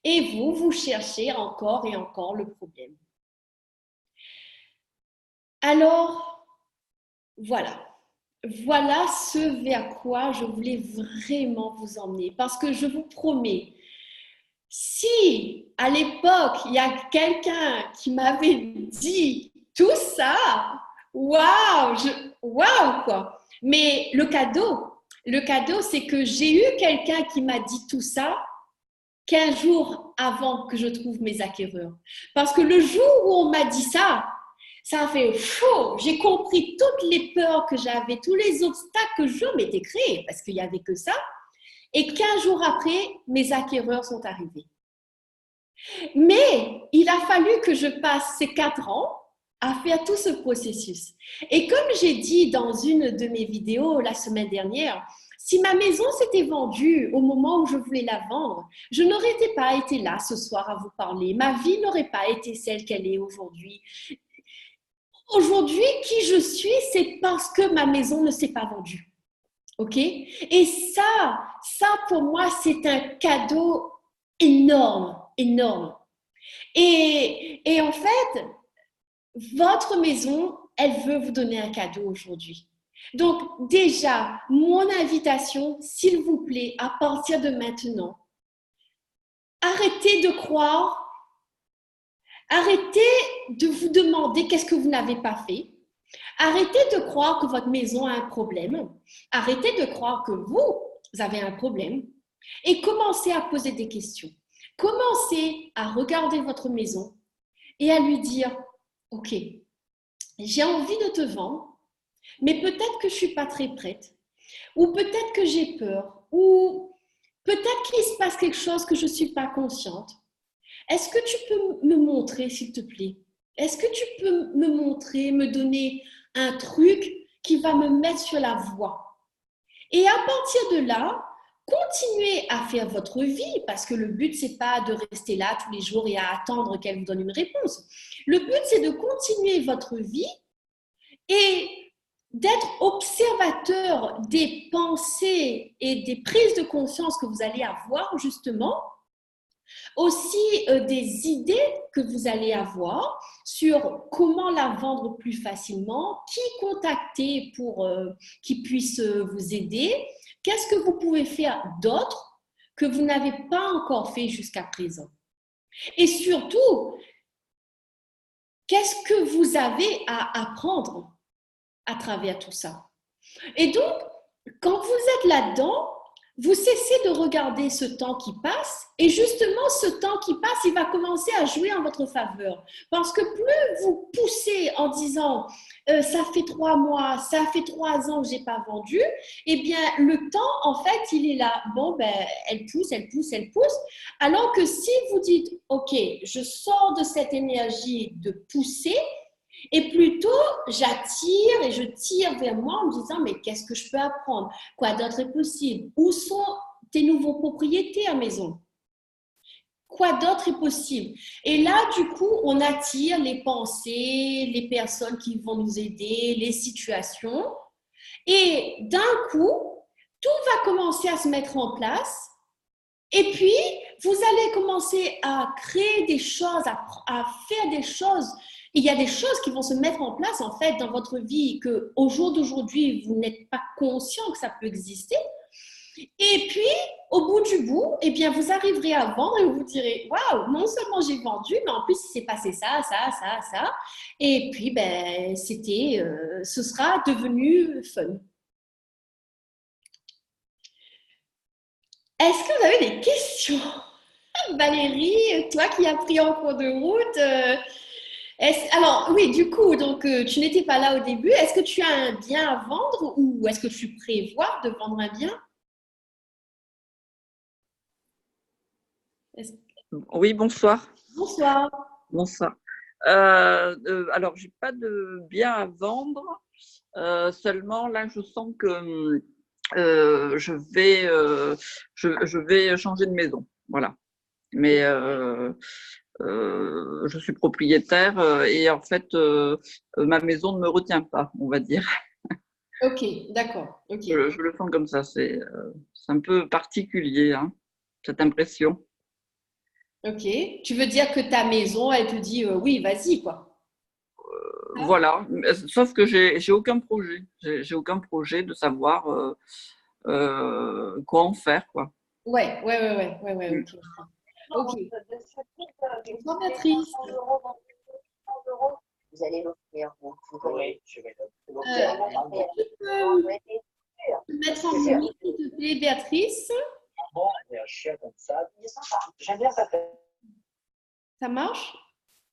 Et vous cherchez encore et encore le problème. Alors, voilà. voilà ce vers quoi je voulais vraiment vous emmener. Parce que je vous promets, si à l'époque, il y a quelqu'un qui m'avait dit tout ça, waouh, waouh quoi. Mais le cadeau, c'est que j'ai eu quelqu'un qui m'a dit tout ça 15 jours avant que je trouve mes acquéreurs. Parce que le jour où on m'a dit ça, ça a fait chaud. J'ai compris toutes les peurs que j'avais, tous les obstacles que je m'étais créés, parce qu'il n'y avait que ça. Et 15 jours après, mes acquéreurs sont arrivés. Mais il a fallu que je passe ces 4 ans à faire tout ce processus. Et comme j'ai dit dans une de mes vidéos la semaine dernière, si ma maison s'était vendue au moment où je voulais la vendre, je n'aurais pas été là ce soir à vous parler. Ma vie n'aurait pas été celle qu'elle est aujourd'hui. Aujourd'hui, qui je suis, c'est parce que ma maison ne s'est pas vendue. OK? Et ça pour moi, c'est un cadeau énorme, énorme. Et en fait, votre maison, elle veut vous donner un cadeau aujourd'hui. Donc déjà, mon invitation, s'il vous plaît, à partir de maintenant, arrêtez de croire, arrêtez de vous demander qu'est-ce que vous n'avez pas fait. Arrêtez de croire que votre maison a un problème. Arrêtez de croire que vous avez un problème. Et commencez à poser des questions. Commencez à regarder votre maison et à lui dire, OK, j'ai envie de te vendre, mais peut-être que je ne suis pas très prête. Ou peut-être que j'ai peur. Ou peut-être qu'il se passe quelque chose que je ne suis pas consciente. Est-ce que tu peux me montrer, s'il te plaît? Est-ce que tu peux me montrer, me donner un truc qui va me mettre sur la voie? Et à partir de là, continuez à faire votre vie parce que le but, c'est pas de rester là tous les jours et à attendre qu'elle vous donne une réponse. Le but, c'est de continuer votre vie et d'être observateur des pensées et des prises de conscience que vous allez avoir justement, aussi des idées que vous allez avoir sur comment la vendre plus facilement, qui contacter pour qu'ils puissent vous aider, qu'est-ce que vous pouvez faire d'autre que vous n'avez pas encore fait jusqu'à présent. Et surtout, qu'est-ce que vous avez à apprendre à travers tout ça. Et donc, quand vous êtes là-dedans, vous cessez de regarder ce temps qui passe et justement, ce temps qui passe, il va commencer à jouer en votre faveur. Parce que plus vous poussez en disant ça fait 3 mois, ça fait 3 ans que je n'ai pas vendu, eh bien, le temps, en fait, il est là. Bon, ben, elle pousse, elle pousse, elle pousse. Alors que si vous dites, OK, je sors de cette énergie de pousser, et plutôt, j'attire et je tire vers moi en me disant, mais qu'est-ce que je peux apprendre? Quoi d'autre est possible? Où sont tes nouveaux propriétaires maison? Quoi d'autre est possible? Et là, du coup, on attire les pensées, les personnes qui vont nous aider, les situations. Et d'un coup, tout va commencer à se mettre en place. Et puis, vous allez commencer à créer des choses, à faire des choses. Il y a des choses qui vont se mettre en place, en fait, dans votre vie qu'au jour d'aujourd'hui, vous n'êtes pas conscient que ça peut exister. Et puis, au bout du bout, eh bien, vous arriverez à vendre et vous direz, waouh, non seulement j'ai vendu, mais en plus, il s'est passé ça, ça, ça, ça. Et puis, ben, ce sera devenu fun. Est-ce que vous avez des questions? Valérie, toi qui as pris en cours de route, alors oui, du coup, donc tu n'étais pas là au début. Est-ce que tu as un bien à vendre ou est-ce que tu prévois de vendre un bien? Oui, bonsoir. Bonsoir. Bonsoir. Alors, j'ai pas de bien à vendre. Seulement, là, je sens que je vais changer de maison. Voilà. Mais je suis propriétaire et en fait, ma maison ne me retient pas, on va dire. Ok, d'accord. Ok. Je le sens comme ça. C'est un peu particulier, hein, cette impression. Ok. Tu veux dire que ta maison, elle te dit oui, vas-y, quoi. Voilà. Sauf que j'ai aucun projet. J'ai aucun projet de savoir quoi en faire, quoi. Ouais, ok. Ok. Bonsoir, Béatrice. Vous allez l'offrir, vous. Oui, je vais Tu peux me mettre en musique, s'il te plaît, Béatrice? bon, un chien comme ça. Il est sympa. J'aime bien ça. Ça marche?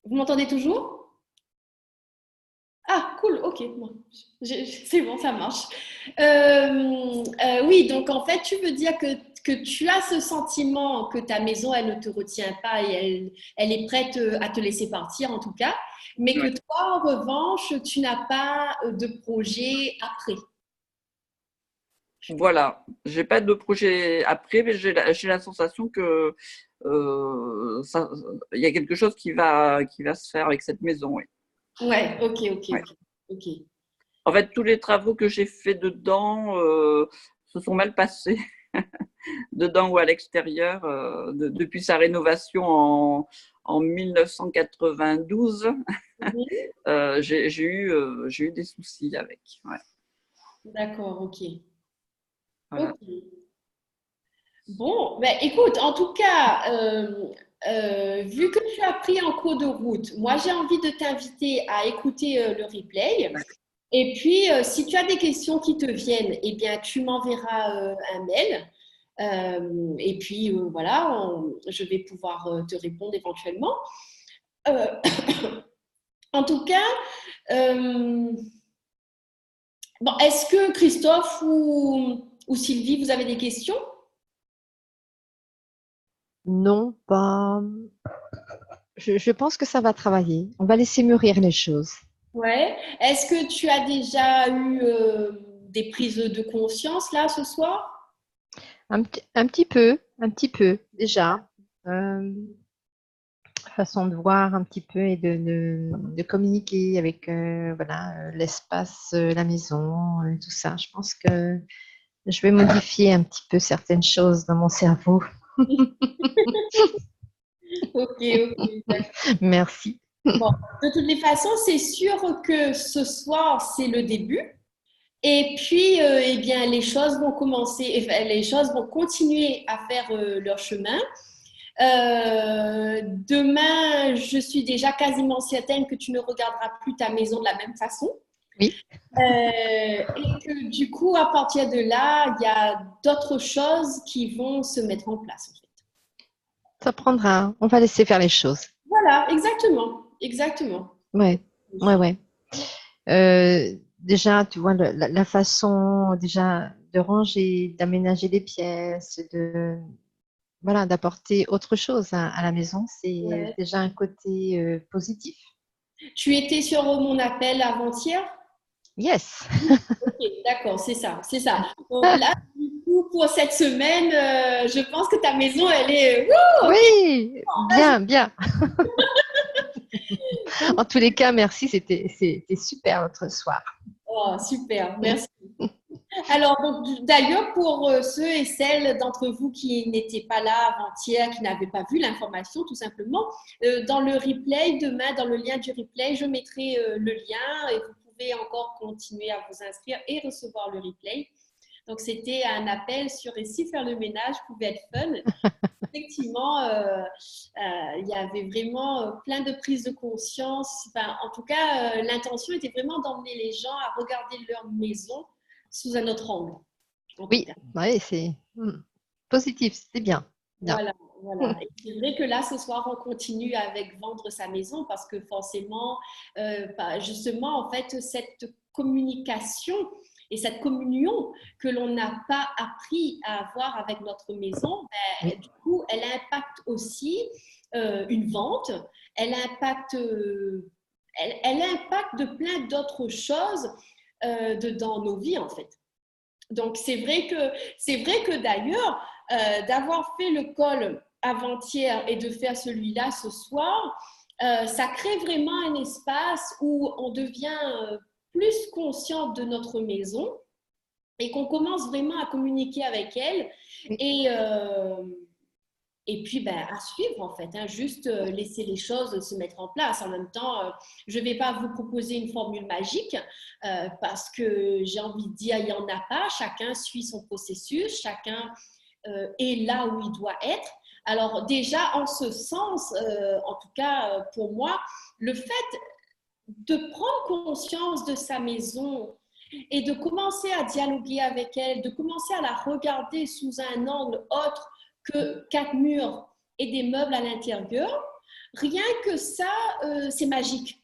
Vous m'entendez toujours? Ah, cool, ok. Bon, c'est bon, ça marche. Oui, donc en fait, tu veux dire que tu as ce sentiment que ta maison, elle ne te retient pas et elle est prête à te laisser partir, en tout cas, mais que Oui. toi, en revanche, tu n'as pas de projet après. Voilà. J'ai pas de projet après, mais j'ai la sensation que il y a quelque chose qui va se faire avec cette maison. Oui. Ouais, ok, Ouais. ok. En fait, tous les travaux que j'ai faits dedans se sont mal passés, dedans ou à l'extérieur, depuis sa rénovation en 1992. Mhm. J'ai eu des soucis avec. Ouais. D'accord, ok. Voilà. Ok. Bon, ben, écoute, en tout cas, vu que tu as pris en cours de route, moi j'ai envie de t'inviter à écouter le replay. Et puis, si tu as des questions qui te viennent, eh bien, tu m'enverras un mail. Et puis, voilà, je vais pouvoir te répondre éventuellement. Euh, en tout cas, euh, bon, est-ce que Christophe ou Sylvie, vous avez des questions? Non, pas. Je pense que ça va travailler. On va laisser mûrir les choses. Ouais. Est-ce que tu as déjà eu des prises de conscience là ce soir? Un petit peu déjà. Euh, Façon de voir un petit peu et de communiquer avec voilà, l'espace, la maison, tout ça. Je pense que je vais modifier un petit peu certaines choses dans mon cerveau. Ok, d'accord. Merci. Bon, de toutes les façons, c'est sûr que ce soir, c'est le début. Et puis, eh bien, les choses vont commencer, enfin, les choses vont continuer à faire leur chemin. Demain, je suis déjà quasiment certaine que tu ne regarderas plus ta maison de la même façon. Oui, Et que du coup, à partir de là, il y a d'autres choses qui vont se mettre en place, en fait. ça prendra. On va laisser faire les choses. Voilà, exactement, exactement. Ouais, ouais. Déjà, tu vois, la façon déjà de ranger, d'aménager les pièces, voilà, d'apporter autre chose à la maison, c'est Ouais. déjà un côté positif. Tu étais sur mon appel avant-hier? Yes. Ok, d'accord, c'est ça, c'est ça. Donc là, du coup, pour cette semaine, je pense que ta maison, elle est… Wouh, ok, Oui, bien. En tous les cas, merci, c'était super l'autre soir. oh, super, merci. Alors, donc, d'ailleurs, pour ceux et celles d'entre vous qui n'étaient pas là avant-hier, qui n'avaient pas vu l'information, tout simplement, dans le replay, demain, dans le lien du replay, je mettrai le lien et vous pouvez encore continuer à vous inscrire et recevoir le replay. Donc, c'était un appel sur et si faire le ménage pouvait être fun. Effectivement, il y avait vraiment plein de prises de conscience. Enfin, en tout cas, l'intention était vraiment d'emmener les gens à regarder leur maison sous un autre angle. En tout Oui, cas. ouais, c'est positif, c'était bien. Bien. Voilà, voilà. Et c'est vrai que là, ce soir, on continue avec vendre sa maison parce que forcément, justement, en fait, cette communication et cette communion que l'on n'a pas appris à avoir avec notre maison, Oui, du coup, elle impacte aussi une vente, elle impacte, elle impacte de plein d'autres choses dans nos vies, en fait. Donc, c'est vrai que d'ailleurs, d'avoir fait le call avant-hier et de faire celui-là ce soir, ça crée vraiment un espace où on devient plus conscient de notre maison et qu'on commence vraiment à communiquer avec elle oui, et, Et puis, ben, à suivre, en fait, hein, juste laisser les choses se mettre en place. En même temps, je ne vais pas vous proposer une formule magique parce que j'ai envie de dire, il n'y en a pas. Chacun suit son processus, chacun est là où il doit être. Alors déjà, en ce sens, en tout cas pour moi, le fait de prendre conscience de sa maison et de commencer à dialoguer avec elle, de commencer à la regarder sous un angle autre que 4 murs et des meubles à l'intérieur, rien que ça, c'est magique.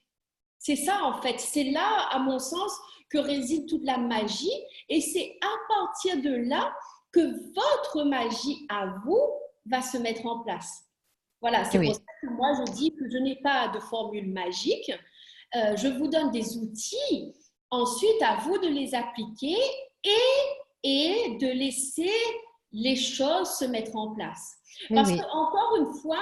C'est ça en fait, c'est là, à mon sens, que réside toute la magie et c'est à partir de là que votre magie à vous va se mettre en place. Voilà, c'est pour Oui, ça que moi je dis que je n'ai pas de formule magique. Je vous donne des outils, ensuite à vous de les appliquer et de laisser les choses se mettre en place. oui, Parce que, oui, encore une fois,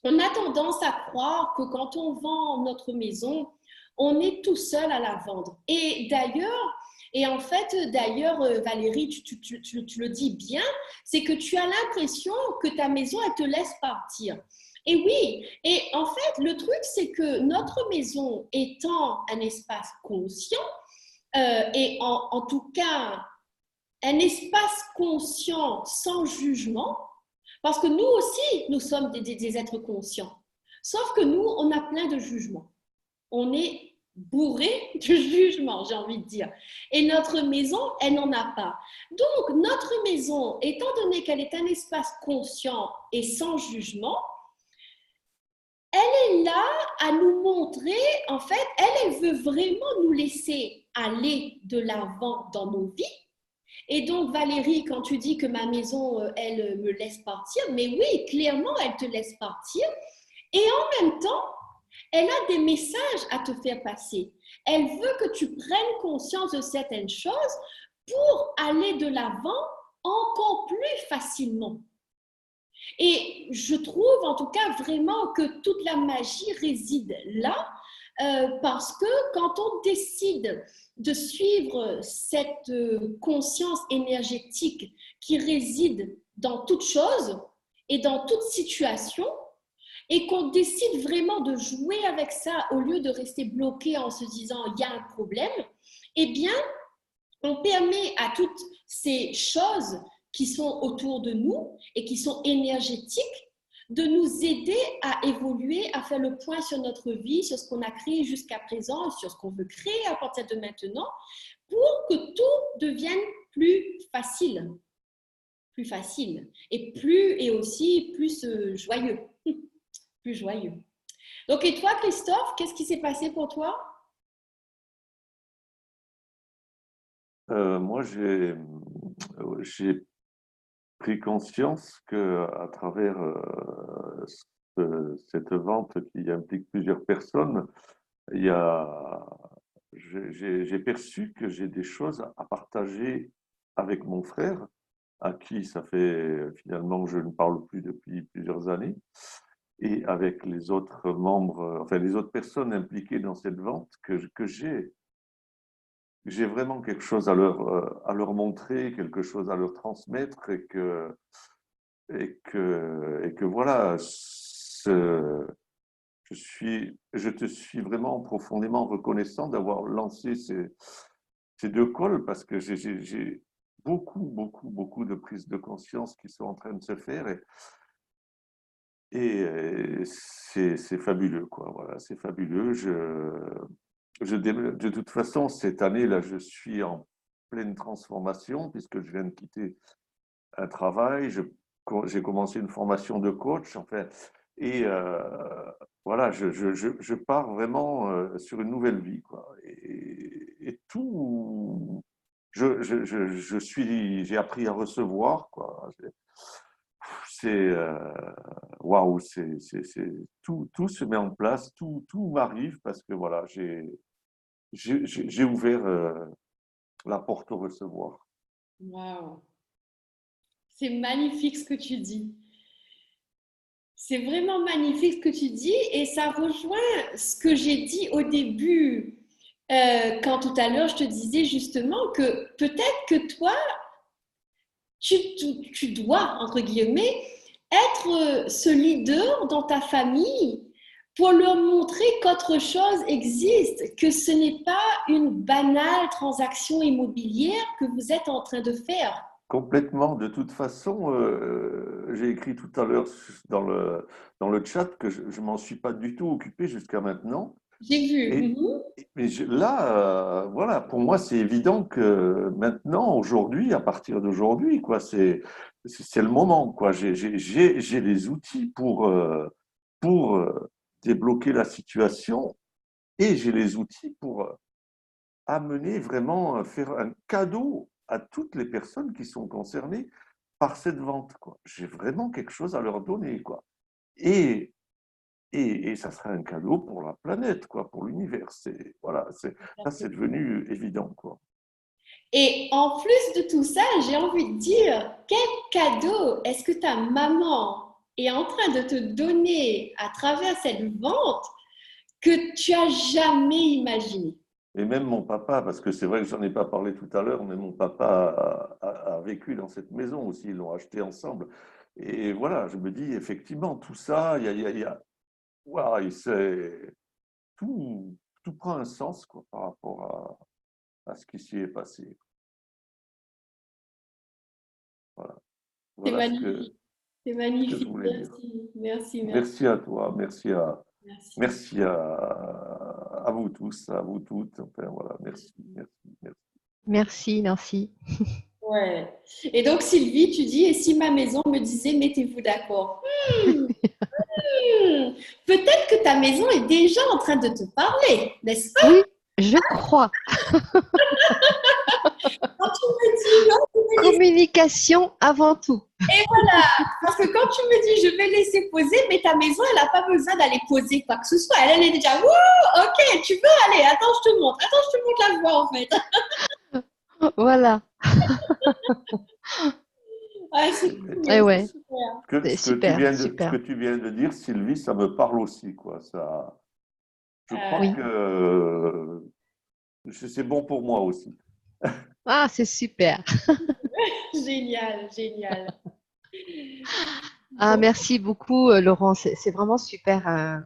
on a tendance à croire que quand on vend notre maison, on est tout seul à la vendre. Et d'ailleurs, Valérie, tu le dis bien, c'est que tu as l'impression que ta maison, elle te laisse partir. Et oui, et en fait, le truc, c'est que notre maison étant un espace conscient, et en tout cas, un espace conscient sans jugement, parce que nous aussi, nous sommes des êtres conscients. Sauf que nous, on a plein de jugements. On est bourré de jugements, j'ai envie de dire. Et notre maison, elle n'en a pas. Donc, notre maison, étant donné qu'elle est un espace conscient et sans jugement, elle est là à nous montrer, en fait, elle veut vraiment nous laisser aller de l'avant dans nos vies. Et donc, Valérie, quand tu dis que ma maison, elle me laisse partir, mais oui, clairement, elle te laisse partir. Et en même temps, elle a des messages à te faire passer. Elle veut que tu prennes conscience de certaines choses pour aller de l'avant encore plus facilement. Et je trouve en tout cas vraiment que toute la magie réside là, parce que quand on décide de suivre cette conscience énergétique qui réside dans toute chose et dans toute situation, et qu'on décide vraiment de jouer avec ça au lieu de rester bloqué en se disant il y a un problème, eh bien, on permet à toutes ces choses qui sont autour de nous et qui sont énergétiques de nous aider à évoluer, à faire le point sur notre vie, sur ce qu'on a créé jusqu'à présent, sur ce qu'on veut créer à partir de maintenant, pour que tout devienne plus facile et aussi plus joyeux, plus joyeux. Donc, et toi, Christophe, qu'est-ce qui s'est passé pour toi? Moi, j'ai pris conscience que à travers cette vente qui implique plusieurs personnes, il y a, j'ai perçu que j'ai des choses à partager avec mon frère, à qui ça fait finalement que je ne parle plus depuis plusieurs années, et avec les autres membres, enfin les autres personnes impliquées dans cette vente, que j'ai vraiment quelque chose à leur montrer, quelque chose à leur transmettre et que voilà, je te suis vraiment profondément reconnaissant d'avoir lancé ces deux calls parce que j'ai beaucoup de prises de conscience qui sont en train de se faire et c'est fabuleux, quoi. Voilà, c'est fabuleux. De toute façon, cette année-là, je suis en pleine transformation puisque je viens de quitter un travail. J'ai commencé une formation de coach, enfin, et voilà, je pars vraiment sur une nouvelle vie, quoi. Et tout, j'ai appris à recevoir, quoi. C'est waouh, tout se met en place, tout m'arrive parce que voilà, j'ai ouvert la porte au recevoir. Waouh, c'est magnifique ce que tu dis. C'est vraiment magnifique ce que tu dis et ça rejoint ce que j'ai dit au début quand tout à l'heure je te disais justement que peut-être que toi, tu dois, entre guillemets, être ce leader dans ta famille pour leur montrer qu'autre chose existe, que ce n'est pas une banale transaction immobilière que vous êtes en train de faire. Complètement. De toute façon, j'ai écrit tout à l'heure dans le chat que je ne m'en suis pas du tout occupé jusqu'à maintenant. J'ai vu. Et, mais là, voilà, pour moi, c'est évident que maintenant, aujourd'hui, à partir d'aujourd'hui, quoi, c'est le moment, quoi. J'ai les outils pour débloquer la situation et j'ai les outils pour amener vraiment, faire un cadeau à toutes les personnes qui sont concernées par cette vente, quoi. J'ai vraiment quelque chose à leur donner, quoi. Et ça sera un cadeau pour la planète, quoi, pour l'univers. Voilà, ça, c'est devenu évident, quoi. Et en plus de tout ça, j'ai envie de dire, quel cadeau est-ce que ta maman est en train de te donner à travers cette vente que tu as jamais imaginé? Et même mon papa, parce que c'est vrai que j'en ai pas parlé tout à l'heure, mais mon papa a vécu dans cette maison aussi, ils l'ont acheté ensemble. Et voilà, je me dis, effectivement, tout ça, voilà, tout, tout prend un sens, quoi, par rapport à ce qui s'y est passé. Voilà, C'est voilà magnifique. C'est ce que je magnifique. voulais dire. Merci. Merci à toi, Merci. merci à vous tous, à vous toutes. Enfin, voilà, merci. Merci, Nancy. Ouais. Et donc, Sylvie, tu dis, et si ma maison me disait, mettez-vous d'accord? Peut-être que ta maison est déjà en train de te parler, n'est-ce pas? Oui, je crois. Quand tu me dis, non, tu me dis, Communication avant tout. et voilà, parce que quand tu me dis, je vais laisser poser, mais ta maison, elle n'a pas besoin d'aller poser quoi que ce soit. Elle est déjà, wouh, ok, tu peux aller, attends, je te montre. Attends, je te montre la voie, en fait. Voilà. Ah, c'est Et cool, ouais, c'est super. c'est Ce super, que super. tu viens de dire, Sylvie, ça me parle aussi, quoi. Je crois Euh, Oui. que c'est bon pour moi aussi. Ah, c'est super. génial, génial. Ah, Bon, merci beaucoup, Laurent. C'est vraiment super.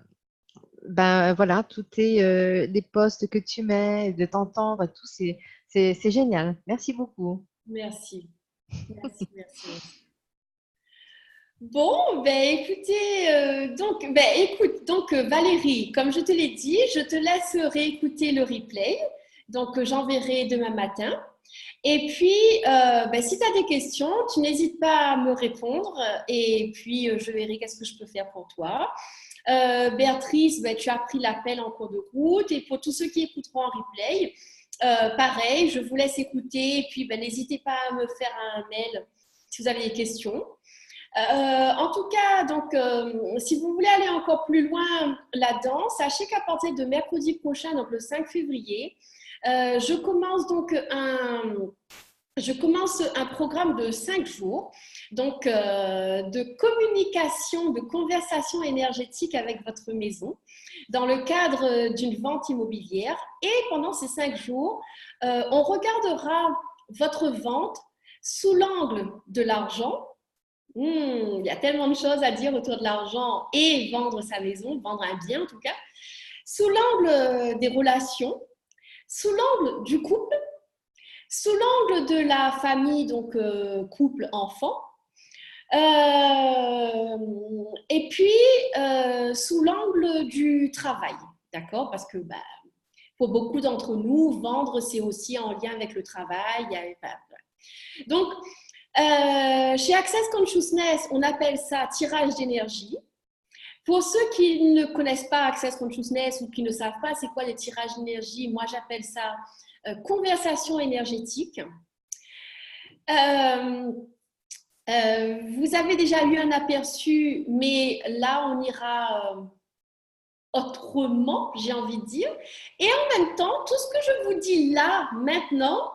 Ben voilà, tout est les posts que tu mets, de t'entendre, tout, c'est génial. Merci beaucoup. merci. Merci. Bon, ben écoutez, Valérie, comme je te l'ai dit, je te laisse réécouter le replay. Donc, j'enverrai demain matin. Et puis, si tu as des questions, tu n'hésites pas à me répondre. Et puis, je verrai qu'est-ce que je peux faire pour toi. Béatrice, tu as pris l'appel en cours de route. Et pour tous ceux qui écouteront en replay, pareil, je vous laisse écouter. Et puis, n'hésitez pas à me faire un mail si vous avez des questions. En tout cas, donc, si vous voulez aller encore plus loin là-dedans, sachez qu'à partir de mercredi prochain, donc le 5 février, je commence un programme de 5 jours, donc de communication, de conversation énergétique avec votre maison dans le cadre d'une vente immobilière. Et pendant ces 5 jours, on regardera votre vente sous l'angle de l'argent. Il y a tellement de choses à dire autour de l'argent et vendre sa maison, vendre un bien en tout cas, sous l'angle des relations, sous l'angle du couple, sous l'angle de la famille, donc couple, enfant, et puis sous l'angle du travail, d'accord? Parce que pour beaucoup d'entre nous, vendre, c'est aussi en lien avec le travail. Donc, chez Access Consciousness, on appelle ça tirage d'énergie. Pour ceux qui ne connaissent pas Access Consciousness ou qui ne savent pas c'est quoi les tirages d'énergie, moi j'appelle ça conversation énergétique. Vous avez déjà eu un aperçu, mais là on ira autrement, j'ai envie de dire. Et en même temps, tout ce que je vous dis là, maintenant,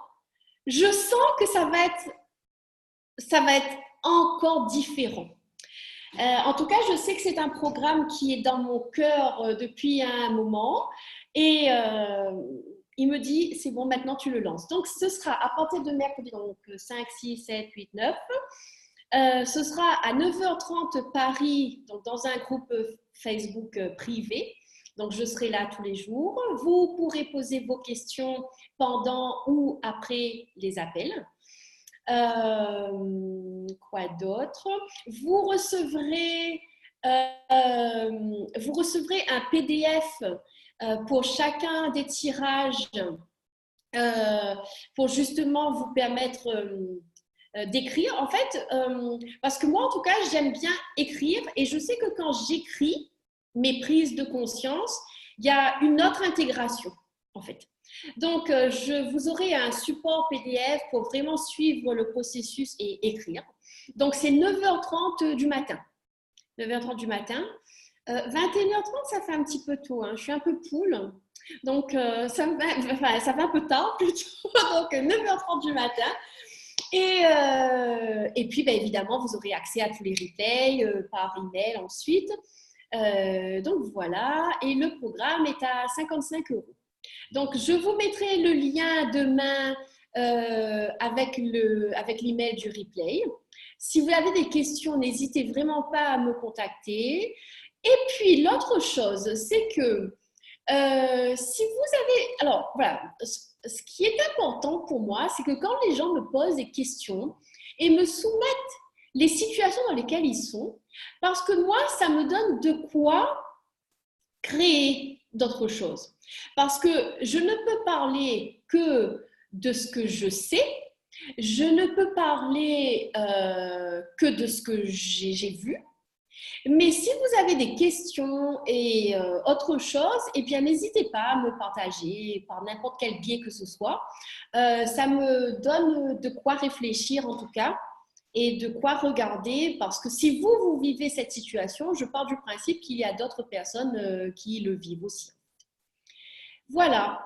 je sens que ça va être encore différent. En tout cas, je sais que c'est un programme qui est dans mon cœur depuis un moment. Et il me dit, c'est bon, maintenant tu le lances. Donc, ce sera à partir de mercredi, donc 5, 6, 7, 8, 9. Ce sera à 9h30 Paris, donc dans un groupe Facebook privé. Donc, je serai là tous les jours. Vous pourrez poser vos questions pendant ou après les appels. Quoi d'autre? Vous recevrez un PDF pour chacun des tirages pour justement vous permettre d'écrire. En fait, parce que moi, en tout cas, j'aime bien écrire et je sais que quand j'écris mes prises de conscience, il y a une autre intégration, en fait. Donc, vous aurez un support PDF pour vraiment suivre le processus et écrire. Donc, c'est 9h30 du matin. 9h30 du matin. 21h30, ça fait un petit peu tôt. Hein. Je suis un peu poule. Donc, ça fait un peu tard plutôt. Donc, 9h30 du matin. Et puis, évidemment, vous aurez accès à tous les replays par email ensuite. Donc, voilà. Et le programme est à 55 €. Donc, je vous mettrai le lien demain avec l'email du replay. Si vous avez des questions, n'hésitez vraiment pas à me contacter. Et puis, l'autre chose, c'est que si vous avez… Alors, voilà, ce qui est important pour moi, c'est que quand les gens me posent des questions et me soumettent les situations dans lesquelles ils sont, parce que moi, ça me donne de quoi créer d'autres choses. Parce que je ne peux parler que de ce que je sais, je ne peux parler que de ce que j'ai vu. Mais si vous avez des questions et autre chose, eh bien, n'hésitez pas à me partager par n'importe quel biais que ce soit. Ça me donne de quoi réfléchir en tout cas et de quoi regarder parce que si vous vivez cette situation, je pars du principe qu'il y a d'autres personnes qui le vivent aussi. Voilà.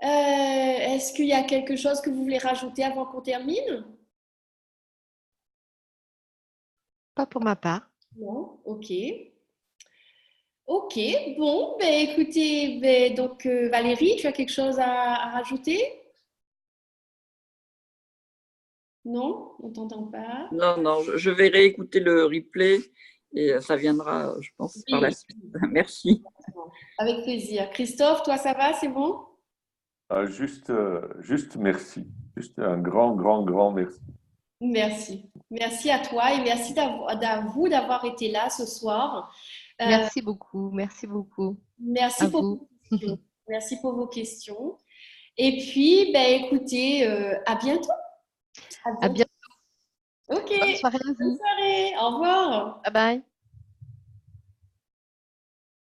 Est-ce qu'il y a quelque chose que vous voulez rajouter avant qu'on termine? Pas pour ma part. Non, ok. Ok, bon, écoutez, donc Valérie, tu as quelque chose à rajouter? Non, on t'entend pas. Non, je vais réécouter le replay et ça viendra, je pense, par la Oui, suite. Merci. avec plaisir. Christophe, toi, ça va, c'est bon? Juste merci. Juste un grand, grand, grand merci. Merci. Merci à toi et merci à vous d'avoir été là ce soir. Merci beaucoup. Merci beaucoup Merci à pour vous. vos questions. Merci pour vos questions. Et puis, écoutez, à bientôt. À À bientôt. bientôt. Ok, Bonne soirée à bonne vous. soirée. Au revoir. Bye bye.